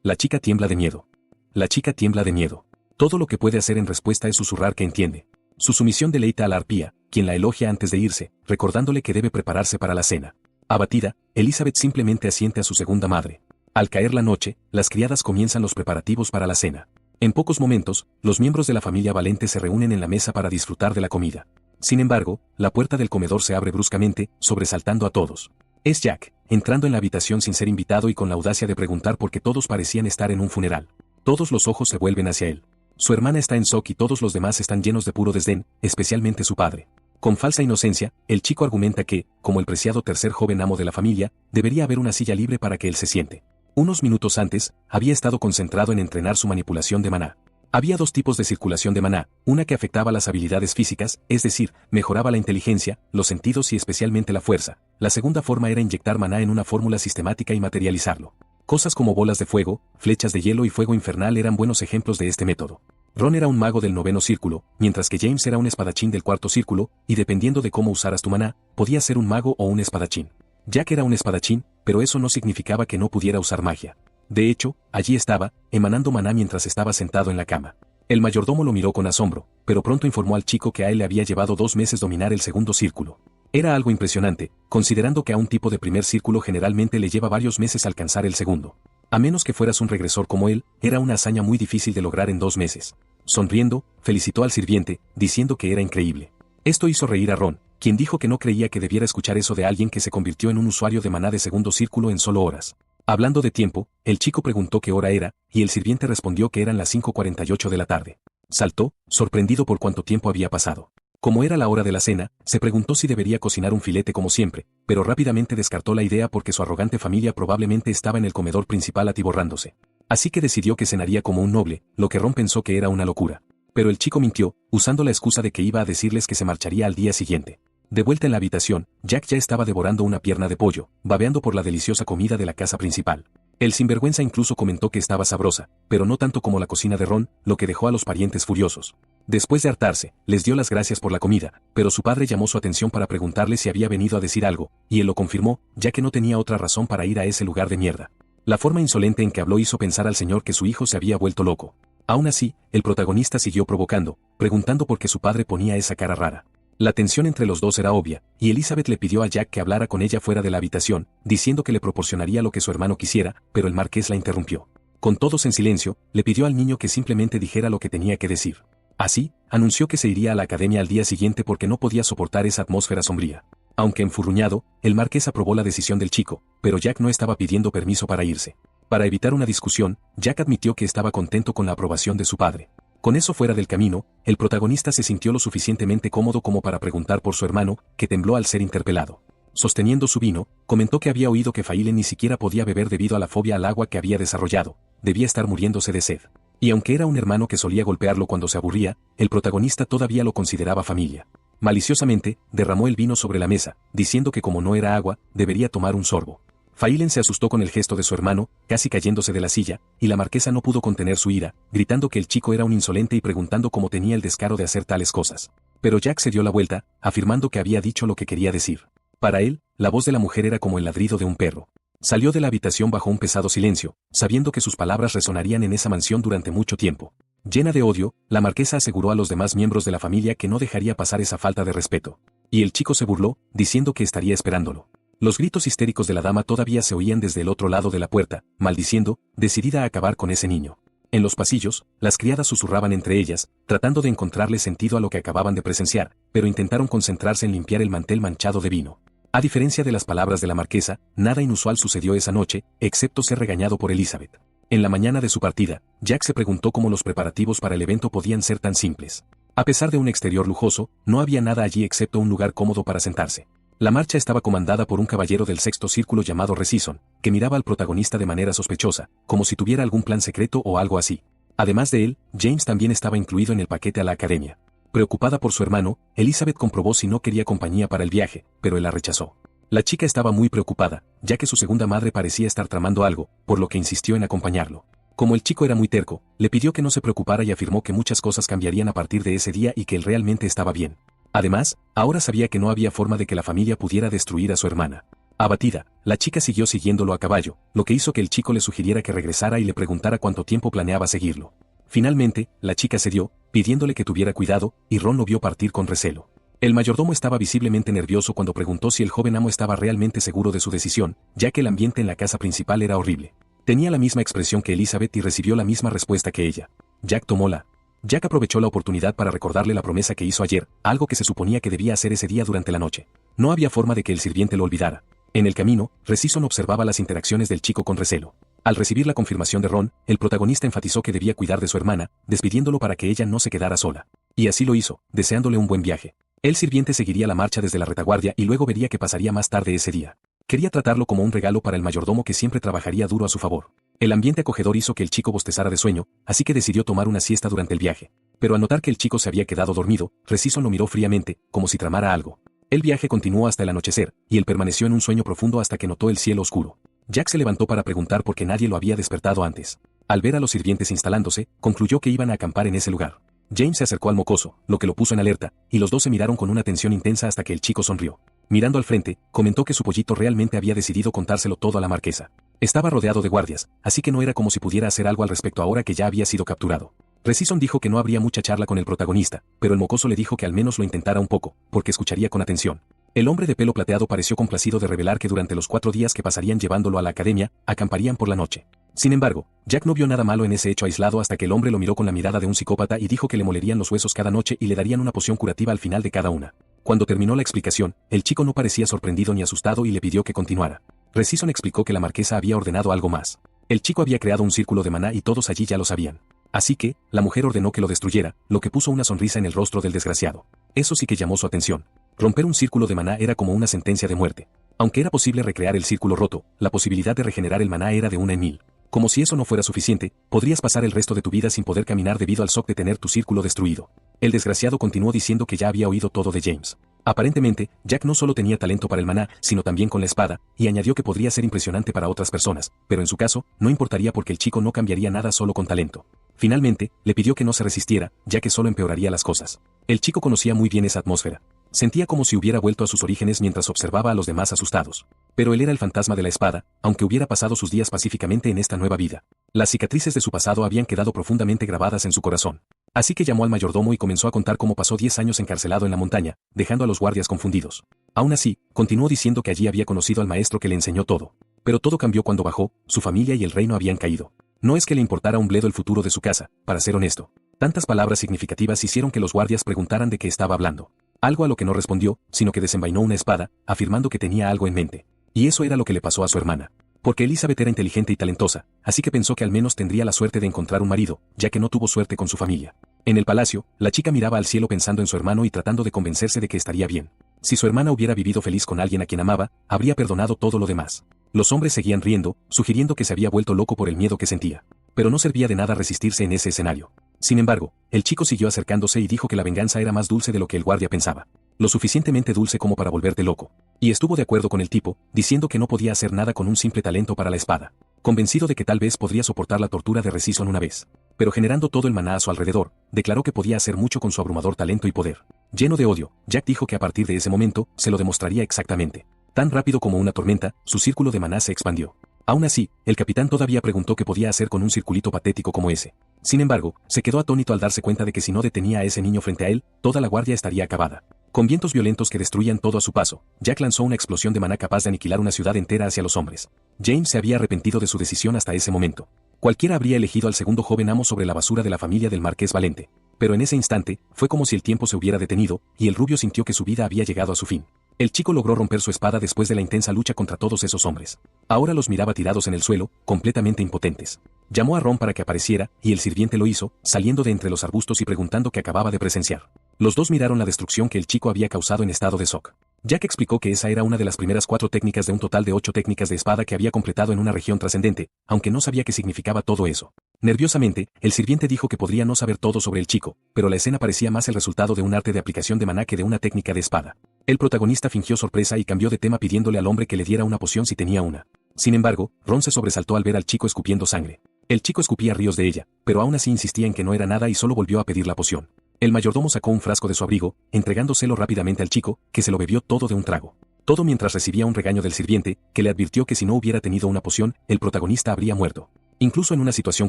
La chica tiembla de miedo. La chica tiembla de miedo. Todo lo que puede hacer en respuesta es susurrar que entiende. Su sumisión deleita a la arpía, quien la elogia antes de irse, recordándole que debe prepararse para la cena. Abatida, Elizabeth simplemente asiente a su segunda madre. Al caer la noche, las criadas comienzan los preparativos para la cena. En pocos momentos, los miembros de la familia Valente se reúnen en la mesa para disfrutar de la comida. Sin embargo, la puerta del comedor se abre bruscamente, sobresaltando a todos. Es Jack, entrando en la habitación sin ser invitado y con la audacia de preguntar por qué todos parecían estar en un funeral. Todos los ojos se vuelven hacia él. Su hermana está en shock y todos los demás están llenos de puro desdén, especialmente su padre. Con falsa inocencia, el chico argumenta que, como el preciado tercer joven amo de la familia, debería haber una silla libre para que él se siente. Unos minutos antes, había estado concentrado en entrenar su manipulación de maná. Había dos tipos de circulación de maná, una que afectaba las habilidades físicas, es decir, mejoraba la inteligencia, los sentidos y especialmente la fuerza. La segunda forma era inyectar maná en una fórmula sistemática y materializarlo. Cosas como bolas de fuego, flechas de hielo y fuego infernal eran buenos ejemplos de este método. Ron era un mago del noveno círculo, mientras que James era un espadachín del cuarto círculo, y dependiendo de cómo usaras tu maná, podías ser un mago o un espadachín. Jack era un espadachín, pero eso no significaba que no pudiera usar magia. De hecho, allí estaba, emanando maná mientras estaba sentado en la cama. El mayordomo lo miró con asombro, pero pronto informó al chico que a él le había llevado 2 meses dominar el segundo círculo. Era algo impresionante, considerando que a un tipo de primer círculo generalmente le lleva varios meses alcanzar el segundo. A menos que fueras un regresor como él, era una hazaña muy difícil de lograr en 2 meses. Sonriendo, felicitó al sirviente, diciendo que era increíble. Esto hizo reír a Ron, quien dijo que no creía que debiera escuchar eso de alguien que se convirtió en un usuario de maná de segundo círculo en solo horas. Hablando de tiempo, el chico preguntó qué hora era, y el sirviente respondió que eran las 5:48 de la tarde. Saltó, sorprendido por cuánto tiempo había pasado. Como era la hora de la cena, se preguntó si debería cocinar un filete como siempre, pero rápidamente descartó la idea porque su arrogante familia probablemente estaba en el comedor principal atiborrándose. Así que decidió que cenaría como un noble, lo que Ron pensó que era una locura. Pero el chico mintió, usando la excusa de que iba a decirles que se marcharía al día siguiente. De vuelta en la habitación, Jack ya estaba devorando una pierna de pollo, babeando por la deliciosa comida de la casa principal. El sinvergüenza incluso comentó que estaba sabrosa, pero no tanto como la cocina de Ron, lo que dejó a los parientes furiosos. Después de hartarse, les dio las gracias por la comida, pero su padre llamó su atención para preguntarle si había venido a decir algo, y él lo confirmó, ya que no tenía otra razón para ir a ese lugar de mierda. La forma insolente en que habló hizo pensar al señor que su hijo se había vuelto loco. Aún así, el protagonista siguió provocando, preguntando por qué su padre ponía esa cara rara. La tensión entre los dos era obvia, y Elizabeth le pidió a Jack que hablara con ella fuera de la habitación, diciendo que le proporcionaría lo que su hermano quisiera, pero el marqués la interrumpió. Con todos en silencio, le pidió al niño que simplemente dijera lo que tenía que decir. Así, anunció que se iría a la academia al día siguiente porque no podía soportar esa atmósfera sombría. Aunque enfurruñado, el marqués aprobó la decisión del chico, pero Jack no estaba pidiendo permiso para irse. Para evitar una discusión, Jack admitió que estaba contento con la aprobación de su padre. Con eso fuera del camino, el protagonista se sintió lo suficientemente cómodo como para preguntar por su hermano, que tembló al ser interpelado. Sosteniendo su vino, comentó que había oído que Phailen ni siquiera podía beber debido a la fobia al agua que había desarrollado, debía estar muriéndose de sed. Y aunque era un hermano que solía golpearlo cuando se aburría, el protagonista todavía lo consideraba familia. Maliciosamente, derramó el vino sobre la mesa, diciendo que como no era agua, debería tomar un sorbo. Phailen se asustó con el gesto de su hermano, casi cayéndose de la silla, y la marquesa no pudo contener su ira, gritando que el chico era un insolente y preguntando cómo tenía el descaro de hacer tales cosas. Pero Jack se dio la vuelta, afirmando que había dicho lo que quería decir. Para él, la voz de la mujer era como el ladrido de un perro. Salió de la habitación bajo un pesado silencio, sabiendo que sus palabras resonarían en esa mansión durante mucho tiempo. Llena de odio, la marquesa aseguró a los demás miembros de la familia que no dejaría pasar esa falta de respeto. Y el chico se burló, diciendo que estaría esperándolo. Los gritos histéricos de la dama todavía se oían desde el otro lado de la puerta, maldiciendo, decidida a acabar con ese niño. En los pasillos, las criadas susurraban entre ellas, tratando de encontrarle sentido a lo que acababan de presenciar, pero intentaron concentrarse en limpiar el mantel manchado de vino. A diferencia de las palabras de la marquesa, nada inusual sucedió esa noche, excepto ser regañado por Elizabeth. En la mañana de su partida, Jack se preguntó cómo los preparativos para el evento podían ser tan simples. A pesar de un exterior lujoso, no había nada allí excepto un lugar cómodo para sentarse. La marcha estaba comandada por un caballero del sexto círculo llamado Resison, que miraba al protagonista de manera sospechosa, como si tuviera algún plan secreto o algo así. Además de él, James también estaba incluido en el paquete a la academia. Preocupada por su hermano, Elizabeth comprobó si no quería compañía para el viaje, pero él la rechazó. La chica estaba muy preocupada, ya que su segunda madre parecía estar tramando algo, por lo que insistió en acompañarlo. Como el chico era muy terco, le pidió que no se preocupara y afirmó que muchas cosas cambiarían a partir de ese día y que él realmente estaba bien. Además, ahora sabía que no había forma de que la familia pudiera destruir a su hermana. Abatida, la chica siguió siguiéndolo a caballo, lo que hizo que el chico le sugiriera que regresara y le preguntara cuánto tiempo planeaba seguirlo. Finalmente, la chica cedió, pidiéndole que tuviera cuidado, y Ron lo vio partir con recelo. El mayordomo estaba visiblemente nervioso cuando preguntó si el joven amo estaba realmente seguro de su decisión, ya que el ambiente en la casa principal era horrible. Tenía la misma expresión que Elizabeth y recibió la misma respuesta que ella. Jack aprovechó la oportunidad para recordarle la promesa que hizo ayer, algo que se suponía que debía hacer ese día durante la noche. No había forma de que el sirviente lo olvidara. En el camino, Resison observaba las interacciones del chico con recelo. Al recibir la confirmación de Ron, el protagonista enfatizó que debía cuidar de su hermana, despidiéndolo para que ella no se quedara sola. Y así lo hizo, deseándole un buen viaje. El sirviente seguiría la marcha desde la retaguardia y luego vería qué pasaría más tarde ese día. Quería tratarlo como un regalo para el mayordomo que siempre trabajaría duro a su favor. El ambiente acogedor hizo que el chico bostezara de sueño, así que decidió tomar una siesta durante el viaje. Pero al notar que el chico se había quedado dormido, Resison lo miró fríamente, como si tramara algo. El viaje continuó hasta el anochecer, y él permaneció en un sueño profundo hasta que notó el cielo oscuro. Jack se levantó para preguntar por qué nadie lo había despertado antes. Al ver a los sirvientes instalándose, concluyó que iban a acampar en ese lugar. James se acercó al mocoso, lo que lo puso en alerta, y los dos se miraron con una tensión intensa hasta que el chico sonrió. Mirando al frente, comentó que su pollito realmente había decidido contárselo todo a la marquesa. Estaba rodeado de guardias, así que no era como si pudiera hacer algo al respecto ahora que ya había sido capturado. Resison dijo que no habría mucha charla con el protagonista, pero el mocoso le dijo que al menos lo intentara un poco, porque escucharía con atención. El hombre de pelo plateado pareció complacido de revelar que durante los 4 días que pasarían llevándolo a la academia, acamparían por la noche. Sin embargo, Jack no vio nada malo en ese hecho aislado hasta que el hombre lo miró con la mirada de un psicópata y dijo que le molerían los huesos cada noche y le darían una poción curativa al final de cada una. Cuando terminó la explicación, el chico no parecía sorprendido ni asustado y le pidió que continuara. Resison explicó que la marquesa había ordenado algo más. El chico había creado un círculo de maná y todos allí ya lo sabían. Así que, la mujer ordenó que lo destruyera, lo que puso una sonrisa en el rostro del desgraciado. Eso sí que llamó su atención. Romper un círculo de maná era como una sentencia de muerte. Aunque era posible recrear el círculo roto, la posibilidad de regenerar el maná era de 1 en 1000. Como si eso no fuera suficiente, podrías pasar el resto de tu vida sin poder caminar debido al shock de tener tu círculo destruido. El desgraciado continuó diciendo que ya había oído todo de James. Aparentemente, Jack no solo tenía talento para el maná, sino también con la espada, y añadió que podría ser impresionante para otras personas, pero en su caso, no importaría porque el chico no cambiaría nada solo con talento. Finalmente, le pidió que no se resistiera, ya que solo empeoraría las cosas. El chico conocía muy bien esa atmósfera. Sentía como si hubiera vuelto a sus orígenes mientras observaba a los demás asustados. Pero él era el fantasma de la espada, aunque hubiera pasado sus días pacíficamente en esta nueva vida. Las cicatrices de su pasado habían quedado profundamente grabadas en su corazón. Así que llamó al mayordomo y comenzó a contar cómo pasó 10 años encarcelado en la montaña, dejando a los guardias confundidos. Aún así, continuó diciendo que allí había conocido al maestro que le enseñó todo. Pero todo cambió cuando bajó, su familia y el reino habían caído. No es que le importara un bledo el futuro de su casa, para ser honesto. Tantas palabras significativas hicieron que los guardias preguntaran de qué estaba hablando. Algo a lo que no respondió, sino que desenvainó una espada, afirmando que tenía algo en mente. Y eso era lo que le pasó a su hermana. Porque Elizabeth era inteligente y talentosa, así que pensó que al menos tendría la suerte de encontrar un marido, ya que no tuvo suerte con su familia. En el palacio, la chica miraba al cielo pensando en su hermano y tratando de convencerse de que estaría bien. Si su hermana hubiera vivido feliz con alguien a quien amaba, habría perdonado todo lo demás. Los hombres seguían riendo, sugiriendo que se había vuelto loco por el miedo que sentía. Pero no servía de nada resistirse en ese escenario. Sin embargo, el chico siguió acercándose y dijo que la venganza era más dulce de lo que el guardia pensaba. Lo suficientemente dulce como para volverte loco. Y estuvo de acuerdo con el tipo, diciendo que no podía hacer nada con un simple talento para la espada. Convencido de que tal vez podría soportar la tortura de Resison una vez. Pero generando todo el maná a su alrededor, declaró que podía hacer mucho con su abrumador talento y poder. Lleno de odio, Jack dijo que a partir de ese momento, se lo demostraría exactamente. Tan rápido como una tormenta, su círculo de maná se expandió. Aún así, el capitán todavía preguntó qué podía hacer con un circulito patético como ese. Sin embargo, se quedó atónito al darse cuenta de que si no detenía a ese niño frente a él, toda la guardia estaría acabada. Con vientos violentos que destruían todo a su paso, Jack lanzó una explosión de maná capaz de aniquilar una ciudad entera hacia los hombres. James se había arrepentido de su decisión hasta ese momento. Cualquiera habría elegido al segundo joven amo sobre la basura de la familia del Marqués Valente. Pero en ese instante, fue como si el tiempo se hubiera detenido, y el rubio sintió que su vida había llegado a su fin. El chico logró romper su espada después de la intensa lucha contra todos esos hombres. Ahora los miraba tirados en el suelo, completamente impotentes. Llamó a Ron para que apareciera, y el sirviente lo hizo, saliendo de entre los arbustos y preguntando qué acababa de presenciar. Los dos miraron la destrucción que el chico había causado en estado de shock. Jack explicó que esa era una de las primeras 4 técnicas de un total de 8 técnicas de espada que había completado en una región trascendente, aunque no sabía qué significaba todo eso. Nerviosamente, el sirviente dijo que podría no saber todo sobre el chico, pero la escena parecía más el resultado de un arte de aplicación de maná que de una técnica de espada. El protagonista fingió sorpresa y cambió de tema pidiéndole al hombre que le diera una poción si tenía una. Sin embargo, Ron se sobresaltó al ver al chico escupiendo sangre. El chico escupía ríos de ella, pero aún así insistía en que no era nada y solo volvió a pedir la poción. El mayordomo sacó un frasco de su abrigo, entregándoselo rápidamente al chico, que se lo bebió todo de un trago. Todo mientras recibía un regaño del sirviente, que le advirtió que si no hubiera tenido una poción, el protagonista habría muerto. Incluso en una situación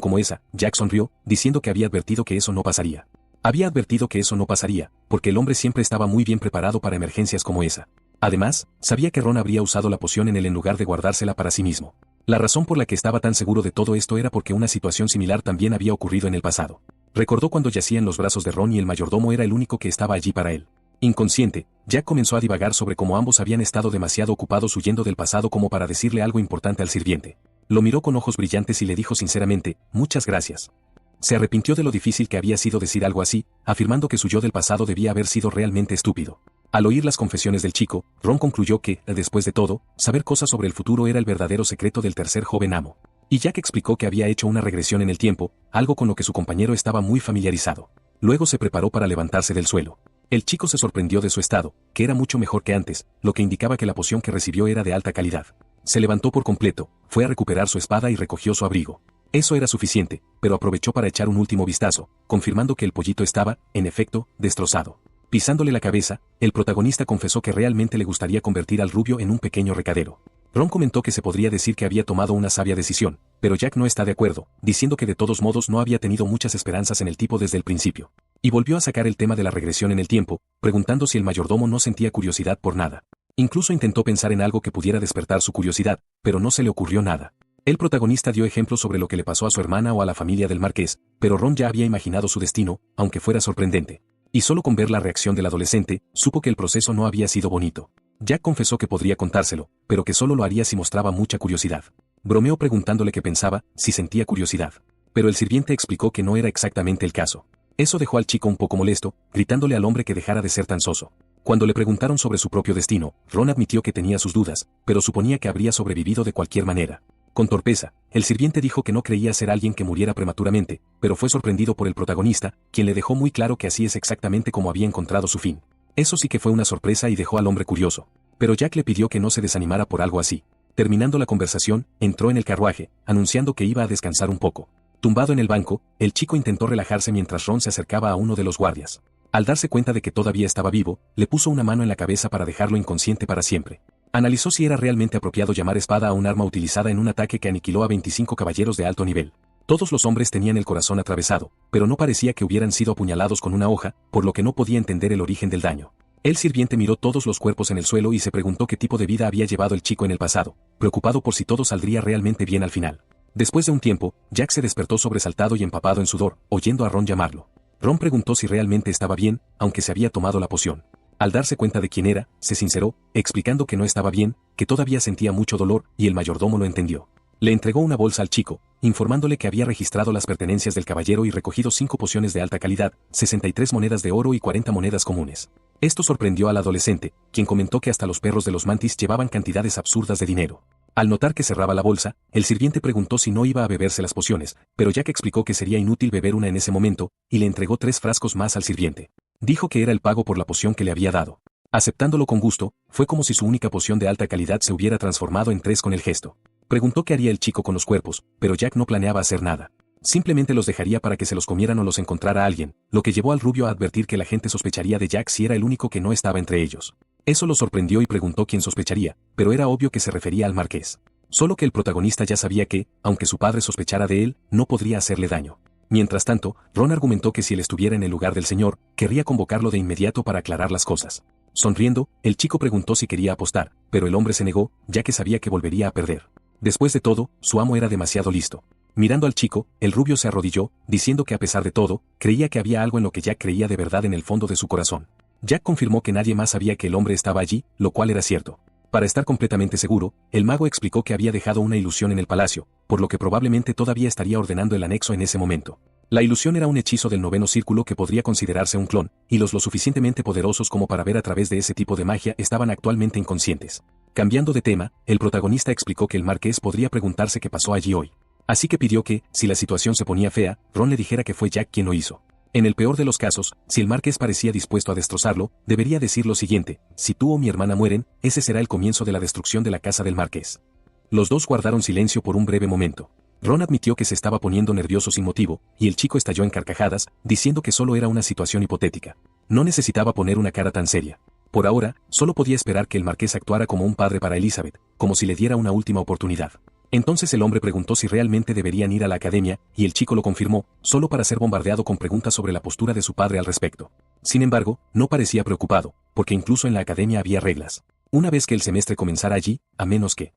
como esa, Jack sonrió, diciendo que había advertido que eso no pasaría. Había advertido que eso no pasaría, porque el hombre siempre estaba muy bien preparado para emergencias como esa. Además, sabía que Ron habría usado la poción en él en lugar de guardársela para sí mismo. La razón por la que estaba tan seguro de todo esto era porque una situación similar también había ocurrido en el pasado. Recordó cuando yacía en los brazos de Ron y el mayordomo era el único que estaba allí para él. Inconsciente, Jack comenzó a divagar sobre cómo ambos habían estado demasiado ocupados huyendo del pasado como para decirle algo importante al sirviente. Lo miró con ojos brillantes y le dijo sinceramente, muchas gracias. Se arrepintió de lo difícil que había sido decir algo así, afirmando que su yo del pasado debía haber sido realmente estúpido. Al oír las confesiones del chico, Ron concluyó que, después de todo, saber cosas sobre el futuro era el verdadero secreto del tercer joven amo. Y Jack explicó que había hecho una regresión en el tiempo, algo con lo que su compañero estaba muy familiarizado. Luego se preparó para levantarse del suelo. El chico se sorprendió de su estado, que era mucho mejor que antes, lo que indicaba que la poción que recibió era de alta calidad. Se levantó por completo, fue a recuperar su espada y recogió su abrigo. Eso era suficiente, pero aprovechó para echar un último vistazo, confirmando que el pollito estaba, en efecto, destrozado. Pisándole la cabeza, el protagonista confesó que realmente le gustaría convertir al rubio en un pequeño recadero. Ron comentó que se podría decir que había tomado una sabia decisión, pero Jack no está de acuerdo, diciendo que de todos modos no había tenido muchas esperanzas en el tipo desde el principio. Y volvió a sacar el tema de la regresión en el tiempo, preguntando si el mayordomo no sentía curiosidad por nada. Incluso intentó pensar en algo que pudiera despertar su curiosidad, pero no se le ocurrió nada. El protagonista dio ejemplos sobre lo que le pasó a su hermana o a la familia del marqués, pero Ron ya había imaginado su destino, aunque fuera sorprendente. Y solo con ver la reacción del adolescente, supo que el proceso no había sido bonito. Jack confesó que podría contárselo, pero que solo lo haría si mostraba mucha curiosidad. Bromeó preguntándole qué pensaba, si sentía curiosidad. Pero el sirviente explicó que no era exactamente el caso. Eso dejó al chico un poco molesto, gritándole al hombre que dejara de ser tan soso. Cuando le preguntaron sobre su propio destino, Ron admitió que tenía sus dudas, pero suponía que habría sobrevivido de cualquier manera. Con torpeza, el sirviente dijo que no creía ser alguien que muriera prematuramente, pero fue sorprendido por el protagonista, quien le dejó muy claro que así es exactamente como había encontrado su fin. Eso sí que fue una sorpresa y dejó al hombre curioso. Pero Jack le pidió que no se desanimara por algo así. Terminando la conversación, entró en el carruaje, anunciando que iba a descansar un poco. Tumbado en el banco, el chico intentó relajarse mientras Ron se acercaba a uno de los guardias. Al darse cuenta de que todavía estaba vivo, le puso una mano en la cabeza para dejarlo inconsciente para siempre. Analizó si era realmente apropiado llamar espada a un arma utilizada en un ataque que aniquiló a 25 caballeros de alto nivel. Todos los hombres tenían el corazón atravesado, pero no parecía que hubieran sido apuñalados con una hoja, por lo que no podía entender el origen del daño. El sirviente miró todos los cuerpos en el suelo y se preguntó qué tipo de vida había llevado el chico en el pasado, preocupado por si todo saldría realmente bien al final. Después de un tiempo, Jack se despertó sobresaltado y empapado en sudor, oyendo a Ron llamarlo. Ron preguntó si realmente estaba bien, aunque se había tomado la poción. Al darse cuenta de quién era, se sinceró, explicando que no estaba bien, que todavía sentía mucho dolor, y el mayordomo lo entendió. Le entregó una bolsa al chico, informándole que había registrado las pertenencias del caballero y recogido 5 pociones de alta calidad, 63 monedas de oro y 40 monedas comunes. Esto sorprendió al adolescente, quien comentó que hasta los perros de los mantis llevaban cantidades absurdas de dinero. Al notar que cerraba la bolsa, el sirviente preguntó si no iba a beberse las pociones, pero Jack explicó que sería inútil beber una en ese momento, y le entregó 3 frascos más al sirviente. Dijo que era el pago por la poción que le había dado. Aceptándolo con gusto, fue como si su única poción de alta calidad se hubiera transformado en 3 con el gesto. Preguntó qué haría el chico con los cuerpos, pero Jack no planeaba hacer nada. Simplemente los dejaría para que se los comieran o los encontrara alguien, lo que llevó al rubio a advertir que la gente sospecharía de Jack si era el único que no estaba entre ellos. Eso lo sorprendió y preguntó quién sospecharía, pero era obvio que se refería al marqués. Solo que el protagonista ya sabía que, aunque su padre sospechara de él, no podría hacerle daño. Mientras tanto, Ron argumentó que si él estuviera en el lugar del señor, querría convocarlo de inmediato para aclarar las cosas. Sonriendo, el chico preguntó si quería apostar, pero el hombre se negó, ya que sabía que volvería a perder. Después de todo, su amo era demasiado listo. Mirando al chico, el rubio se arrodilló, diciendo que a pesar de todo, creía que había algo en lo que Jack creía de verdad en el fondo de su corazón. Jack confirmó que nadie más sabía que el hombre estaba allí, lo cual era cierto. Para estar completamente seguro, el mago explicó que había dejado una ilusión en el palacio, por lo que probablemente todavía estaría ordenando el anexo en ese momento. La ilusión era un hechizo del noveno círculo que podría considerarse un clon, y los lo suficientemente poderosos como para ver a través de ese tipo de magia estaban actualmente inconscientes. Cambiando de tema, el protagonista explicó que el marqués podría preguntarse qué pasó allí hoy. Así que pidió que, si la situación se ponía fea, Ron le dijera que fue Jack quien lo hizo. En el peor de los casos, si el marqués parecía dispuesto a destrozarlo, debería decir lo siguiente: si tú o mi hermana mueren, ese será el comienzo de la destrucción de la casa del marqués. Los dos guardaron silencio por un breve momento. Ron admitió que se estaba poniendo nervioso sin motivo, y el chico estalló en carcajadas, diciendo que solo era una situación hipotética. No necesitaba poner una cara tan seria. Por ahora, solo podía esperar que el marqués actuara como un padre para Elizabeth, como si le diera una última oportunidad. Entonces el hombre preguntó si realmente deberían ir a la academia, y el chico lo confirmó, solo para ser bombardeado con preguntas sobre la postura de su padre al respecto. Sin embargo, no parecía preocupado, porque incluso en la academia había reglas. Una vez que el semestre comenzara allí, a menos que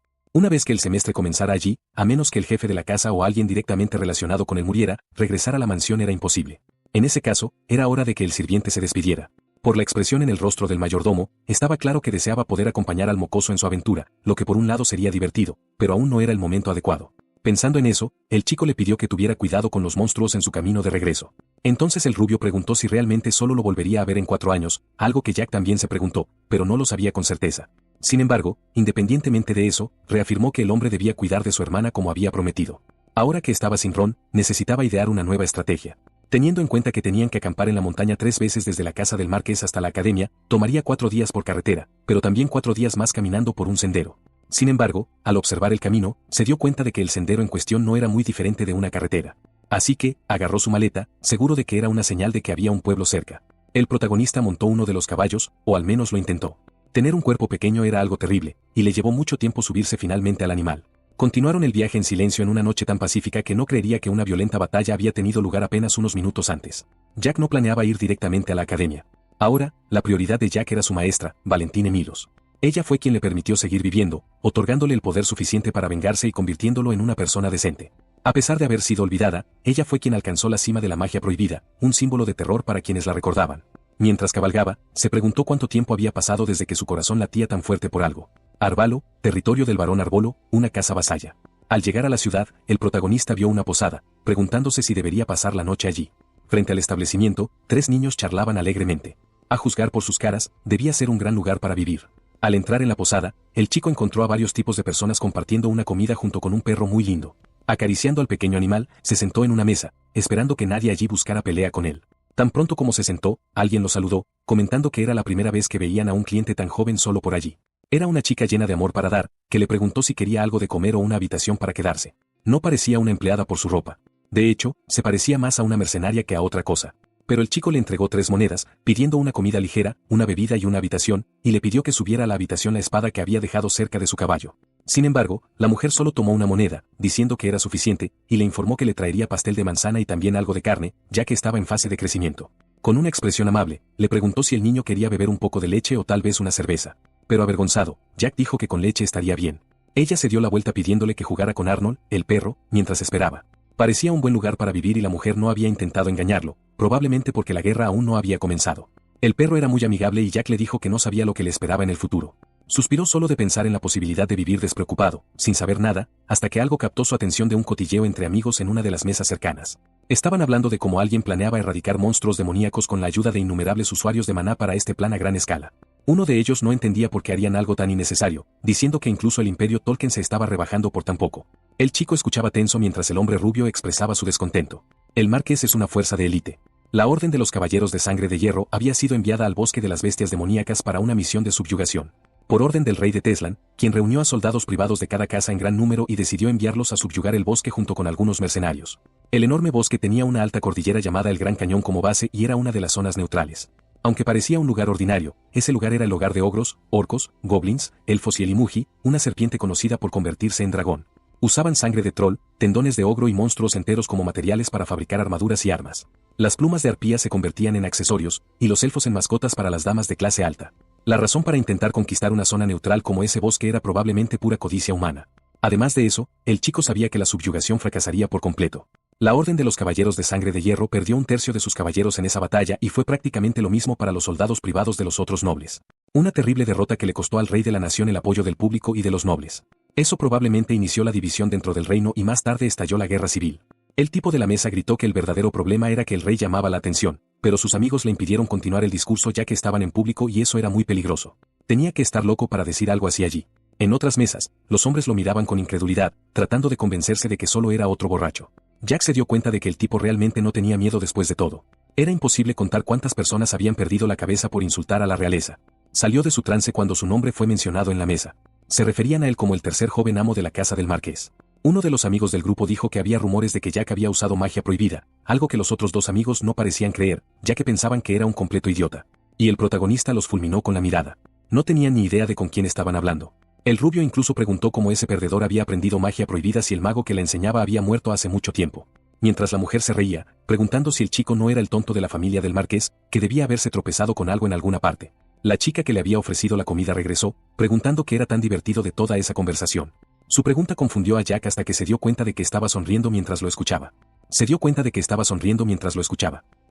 el jefe de la casa o alguien directamente relacionado con él muriera, regresar a la mansión era imposible. En ese caso, era hora de que el sirviente se despidiera. Por la expresión en el rostro del mayordomo, estaba claro que deseaba poder acompañar al mocoso en su aventura, lo que por un lado sería divertido, pero aún no era el momento adecuado. Pensando en eso, el chico le pidió que tuviera cuidado con los monstruos en su camino de regreso. Entonces el rubio preguntó si realmente solo lo volvería a ver en 4 años, algo que Jack también se preguntó, pero no lo sabía con certeza. Sin embargo, independientemente de eso, reafirmó que el hombre debía cuidar de su hermana como había prometido. Ahora que estaba sin Ron, necesitaba idear una nueva estrategia. Teniendo en cuenta que tenían que acampar en la montaña 3 veces desde la casa del marqués hasta la academia, tomaría 4 días por carretera, pero también 4 días más caminando por un sendero. Sin embargo, al observar el camino, se dio cuenta de que el sendero en cuestión no era muy diferente de una carretera. Así que, agarró su maleta, seguro de que era una señal de que había un pueblo cerca. El protagonista montó uno de los caballos, o al menos lo intentó. Tener un cuerpo pequeño era algo terrible, y le llevó mucho tiempo subirse finalmente al animal. Continuaron el viaje en silencio en una noche tan pacífica que no creería que una violenta batalla había tenido lugar apenas unos minutos antes. Jack no planeaba ir directamente a la academia. Ahora, la prioridad de Jack era su maestra, Valentine Milos. Ella fue quien le permitió seguir viviendo, otorgándole el poder suficiente para vengarse y convirtiéndolo en una persona decente. A pesar de haber sido olvidada, ella fue quien alcanzó la cima de la magia prohibida, un símbolo de terror para quienes la recordaban. Mientras cabalgaba, se preguntó cuánto tiempo había pasado desde que su corazón latía tan fuerte por algo. Arbalo, territorio del barón Arbolo, una casa vasalla. Al llegar a la ciudad, el protagonista vio una posada, preguntándose si debería pasar la noche allí. Frente al establecimiento, 3 niños charlaban alegremente. A juzgar por sus caras, debía ser un gran lugar para vivir. Al entrar en la posada, el chico encontró a varios tipos de personas compartiendo una comida junto con un perro muy lindo. Acariciando al pequeño animal, se sentó en una mesa, esperando que nadie allí buscara pelea con él. Tan pronto como se sentó, alguien lo saludó, comentando que era la primera vez que veían a un cliente tan joven solo por allí. Era una chica llena de amor para dar, que le preguntó si quería algo de comer o una habitación para quedarse. No parecía una empleada por su ropa. De hecho, se parecía más a una mercenaria que a otra cosa. Pero el chico le entregó 3 monedas, pidiendo una comida ligera, una bebida y una habitación, y le pidió que subiera a la habitación la espada que había dejado cerca de su caballo. Sin embargo, la mujer solo tomó una moneda, diciendo que era suficiente, y le informó que le traería pastel de manzana y también algo de carne, ya que estaba en fase de crecimiento. Con una expresión amable, le preguntó si el niño quería beber un poco de leche o tal vez una cerveza. Pero avergonzado, Jack dijo que con leche estaría bien. Ella se dio la vuelta pidiéndole que jugara con Arnold, el perro, mientras esperaba. Parecía un buen lugar para vivir y la mujer no había intentado engañarlo, probablemente porque la guerra aún no había comenzado. El perro era muy amigable y Jack le dijo que no sabía lo que le esperaba en el futuro. Suspiró solo de pensar en la posibilidad de vivir despreocupado, sin saber nada, hasta que algo captó su atención de un cotilleo entre amigos en una de las mesas cercanas. Estaban hablando de cómo alguien planeaba erradicar monstruos demoníacos con la ayuda de innumerables usuarios de maná para este plan a gran escala. Uno de ellos no entendía por qué harían algo tan innecesario, diciendo que incluso el Imperio Tolkien se estaba rebajando por tan poco. El chico escuchaba tenso mientras el hombre rubio expresaba su descontento. El Marqués es una fuerza de élite. La Orden de los Caballeros de Sangre de Hierro había sido enviada al bosque de las bestias demoníacas para una misión de subyugación. Por orden del rey de Teslan, quien reunió a soldados privados de cada casa en gran número y decidió enviarlos a subyugar el bosque junto con algunos mercenarios. El enorme bosque tenía una alta cordillera llamada el Gran Cañón como base y era una de las zonas neutrales. Aunque parecía un lugar ordinario, ese lugar era el hogar de ogros, orcos, goblins, elfos y el Imuji, una serpiente conocida por convertirse en dragón. Usaban sangre de troll, tendones de ogro y monstruos enteros como materiales para fabricar armaduras y armas. Las plumas de arpía se convertían en accesorios, y los elfos en mascotas para las damas de clase alta. La razón para intentar conquistar una zona neutral como ese bosque era probablemente pura codicia humana. Además de eso, el chico sabía que la subyugación fracasaría por completo. La Orden de los Caballeros de Sangre de Hierro perdió un tercio de sus caballeros en esa batalla y fue prácticamente lo mismo para los soldados privados de los otros nobles. Una terrible derrota que le costó al rey de la nación el apoyo del público y de los nobles. Eso probablemente inició la división dentro del reino y más tarde estalló la guerra civil. El tipo de la mesa gritó que el verdadero problema era que el rey llamaba la atención, pero sus amigos le impidieron continuar el discurso ya que estaban en público y eso era muy peligroso. Tenía que estar loco para decir algo así allí. En otras mesas, los hombres lo miraban con incredulidad, tratando de convencerse de que solo era otro borracho. Jack se dio cuenta de que el tipo realmente no tenía miedo después de todo. Era imposible contar cuántas personas habían perdido la cabeza por insultar a la realeza. Salió de su trance cuando su nombre fue mencionado en la mesa. Se referían a él como el tercer joven amo de la casa del marqués. Uno de los amigos del grupo dijo que había rumores de que Jack había usado magia prohibida, algo que los otros dos amigos no parecían creer, ya que pensaban que era un completo idiota. Y el protagonista los fulminó con la mirada. No tenían ni idea de con quién estaban hablando. El rubio incluso preguntó cómo ese perdedor había aprendido magia prohibida si el mago que la enseñaba había muerto hace mucho tiempo. Mientras la mujer se reía, preguntando si el chico no era el tonto de la familia del marqués, que debía haberse tropezado con algo en alguna parte. La chica que le había ofrecido la comida regresó, preguntando qué era tan divertido de toda esa conversación. Su pregunta confundió a Jack hasta que se dio cuenta de que estaba sonriendo mientras lo escuchaba.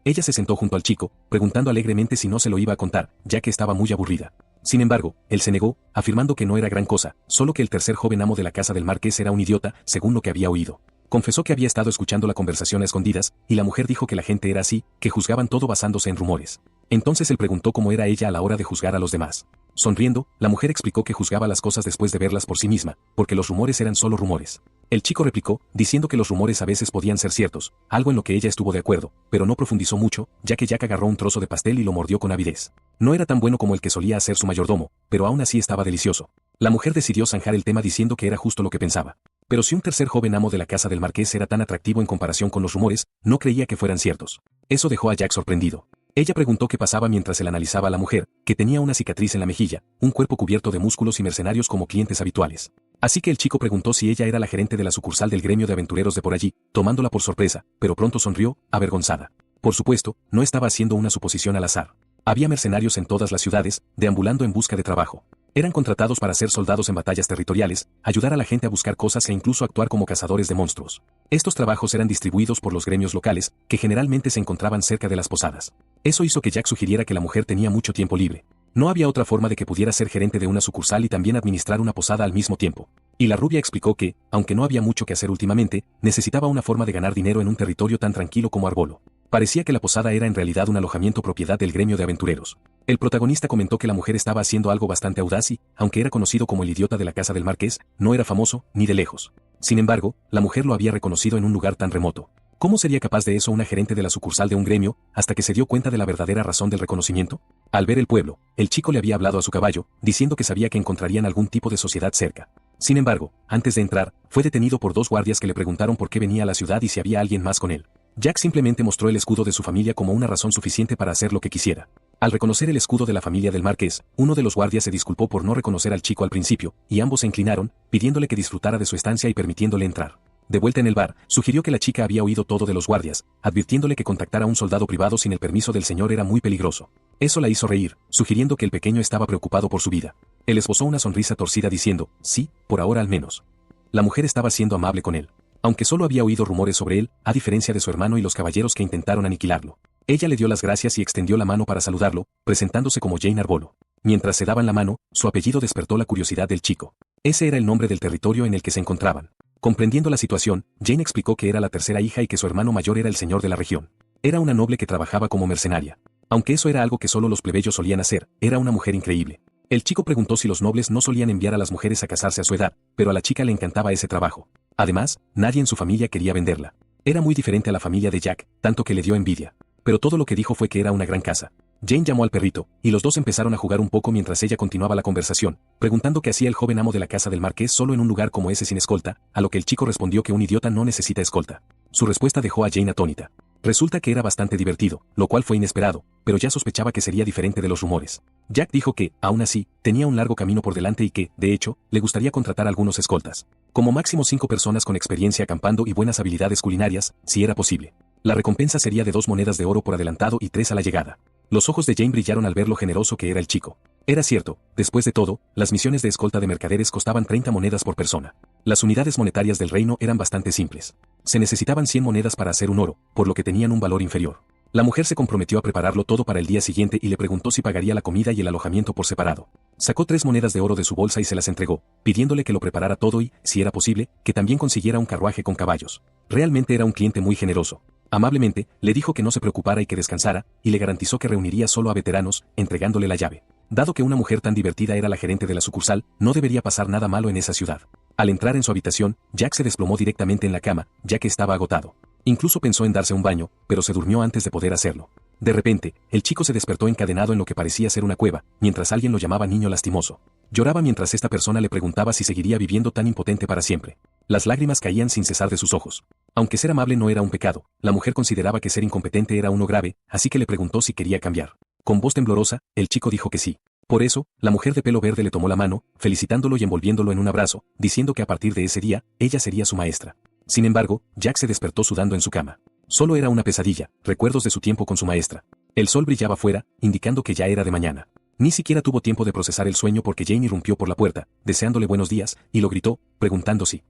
Ella se sentó junto al chico, preguntando alegremente si no se lo iba a contar, ya que estaba muy aburrida. Sin embargo, él se negó, afirmando que no era gran cosa, solo que el tercer joven amo de la casa del marqués era un idiota, según lo que había oído. Confesó que había estado escuchando la conversación a escondidas, y la mujer dijo que la gente era así, que juzgaban todo basándose en rumores. Entonces él preguntó cómo era ella a la hora de juzgar a los demás. Sonriendo, la mujer explicó que juzgaba las cosas después de verlas por sí misma, porque los rumores eran solo rumores. El chico replicó, diciendo que los rumores a veces podían ser ciertos, algo en lo que ella estuvo de acuerdo, pero no profundizó mucho, ya que Jack agarró un trozo de pastel y lo mordió con avidez. No era tan bueno como el que solía hacer su mayordomo, pero aún así estaba delicioso. La mujer decidió zanjar el tema diciendo que era justo lo que pensaba. Pero si un tercer joven amo de la casa del marqués era tan atractivo en comparación con los rumores, no creía que fueran ciertos. Eso dejó a Jack sorprendido. Ella preguntó qué pasaba mientras él analizaba a la mujer, que tenía una cicatriz en la mejilla, un cuerpo cubierto de músculos y mercenarios como clientes habituales. Así que el chico preguntó si ella era la gerente de la sucursal del gremio de aventureros de por allí, tomándola por sorpresa, pero pronto sonrió, avergonzada. Por supuesto, no estaba haciendo una suposición al azar. Había mercenarios en todas las ciudades, deambulando en busca de trabajo. Eran contratados para ser soldados en batallas territoriales, ayudar a la gente a buscar cosas e incluso actuar como cazadores de monstruos. Estos trabajos eran distribuidos por los gremios locales, que generalmente se encontraban cerca de las posadas. Eso hizo que Jack sugiriera que la mujer tenía mucho tiempo libre. No había otra forma de que pudiera ser gerente de una sucursal y también administrar una posada al mismo tiempo. Y la rubia explicó que, aunque no había mucho que hacer últimamente, necesitaba una forma de ganar dinero en un territorio tan tranquilo como Arbolo. Parecía que la posada era en realidad un alojamiento propiedad del gremio de aventureros. El protagonista comentó que la mujer estaba haciendo algo bastante audaz y, aunque era conocido como el idiota de la casa del marqués, no era famoso, ni de lejos. Sin embargo, la mujer lo había reconocido en un lugar tan remoto. ¿Cómo sería capaz de eso una gerente de la sucursal de un gremio, hasta que se dio cuenta de la verdadera razón del reconocimiento? Al ver el pueblo, el chico le había hablado a su caballo, diciendo que sabía que encontrarían algún tipo de sociedad cerca. Sin embargo, antes de entrar, fue detenido por dos guardias que le preguntaron por qué venía a la ciudad y si había alguien más con él. Jack simplemente mostró el escudo de su familia como una razón suficiente para hacer lo que quisiera. Al reconocer el escudo de la familia del marqués, uno de los guardias se disculpó por no reconocer al chico al principio, y ambos se inclinaron, pidiéndole que disfrutara de su estancia y permitiéndole entrar. De vuelta en el bar, sugirió que la chica había oído todo de los guardias, advirtiéndole que contactar a un soldado privado sin el permiso del señor era muy peligroso. Eso la hizo reír, sugiriendo que el pequeño estaba preocupado por su vida. Él esbozó una sonrisa torcida diciendo, sí, por ahora al menos. La mujer estaba siendo amable con él. Aunque solo había oído rumores sobre él, a diferencia de su hermano y los caballeros que intentaron aniquilarlo. Ella le dio las gracias y extendió la mano para saludarlo, presentándose como Jane Arbolo. Mientras se daban la mano, su apellido despertó la curiosidad del chico. Ese era el nombre del territorio en el que se encontraban. Comprendiendo la situación, Jane explicó que era la tercera hija y que su hermano mayor era el señor de la región. Era una noble que trabajaba como mercenaria. Aunque eso era algo que solo los plebeyos solían hacer, era una mujer increíble. El chico preguntó si los nobles no solían enviar a las mujeres a casarse a su edad, pero a la chica le encantaba ese trabajo. Además, nadie en su familia quería venderla. Era muy diferente a la familia de Jack, tanto que le dio envidia. Pero todo lo que dijo fue que era una gran casa. Jane llamó al perrito, y los dos empezaron a jugar un poco mientras ella continuaba la conversación, preguntando qué hacía el joven amo de la casa del marqués solo en un lugar como ese sin escolta, a lo que el chico respondió que un idiota no necesita escolta. Su respuesta dejó a Jane atónita. Resulta que era bastante divertido, lo cual fue inesperado, pero ya sospechaba que sería diferente de los rumores. Jack dijo que, aún así, tenía un largo camino por delante y que, de hecho, le gustaría contratar algunos escoltas. Como máximo 5 personas con experiencia acampando y buenas habilidades culinarias, si era posible. La recompensa sería de 2 monedas de oro por adelantado y 3 a la llegada. Los ojos de Jane brillaron al ver lo generoso que era el chico. Era cierto, después de todo, las misiones de escolta de mercaderes costaban 30 monedas por persona. Las unidades monetarias del reino eran bastante simples. Se necesitaban 100 monedas para hacer un oro, por lo que tenían un valor inferior. La mujer se comprometió a prepararlo todo para el día siguiente y le preguntó si pagaría la comida y el alojamiento por separado. Sacó 3 monedas de oro de su bolsa y se las entregó, pidiéndole que lo preparara todo y, si era posible, que también consiguiera un carruaje con caballos. Realmente era un cliente muy generoso. Amablemente, le dijo que no se preocupara y que descansara, y le garantizó que reuniría solo a veteranos, entregándole la llave. Dado que una mujer tan divertida era la gerente de la sucursal, no debería pasar nada malo en esa ciudad. Al entrar en su habitación, Jack se desplomó directamente en la cama, ya que estaba agotado. Incluso pensó en darse un baño, pero se durmió antes de poder hacerlo. De repente, el chico se despertó encadenado en lo que parecía ser una cueva, mientras alguien lo llamaba niño lastimoso. Lloraba mientras esta persona le preguntaba si seguiría viviendo tan impotente para siempre. Las lágrimas caían sin cesar de sus ojos. Aunque ser amable no era un pecado, la mujer consideraba que ser incompetente era uno grave, así que le preguntó si quería cambiar. Con voz temblorosa, el chico dijo que sí. Por eso, la mujer de pelo verde le tomó la mano, felicitándolo y envolviéndolo en un abrazo, diciendo que a partir de ese día, ella sería su maestra. Sin embargo, Jack se despertó sudando en su cama. Solo era una pesadilla, recuerdos de su tiempo con su maestra. El sol brillaba fuera, indicando que ya era de mañana. Ni siquiera tuvo tiempo de procesar el sueño porque Jane irrumpió por la puerta, deseándole buenos días, y lo gritó, preguntando si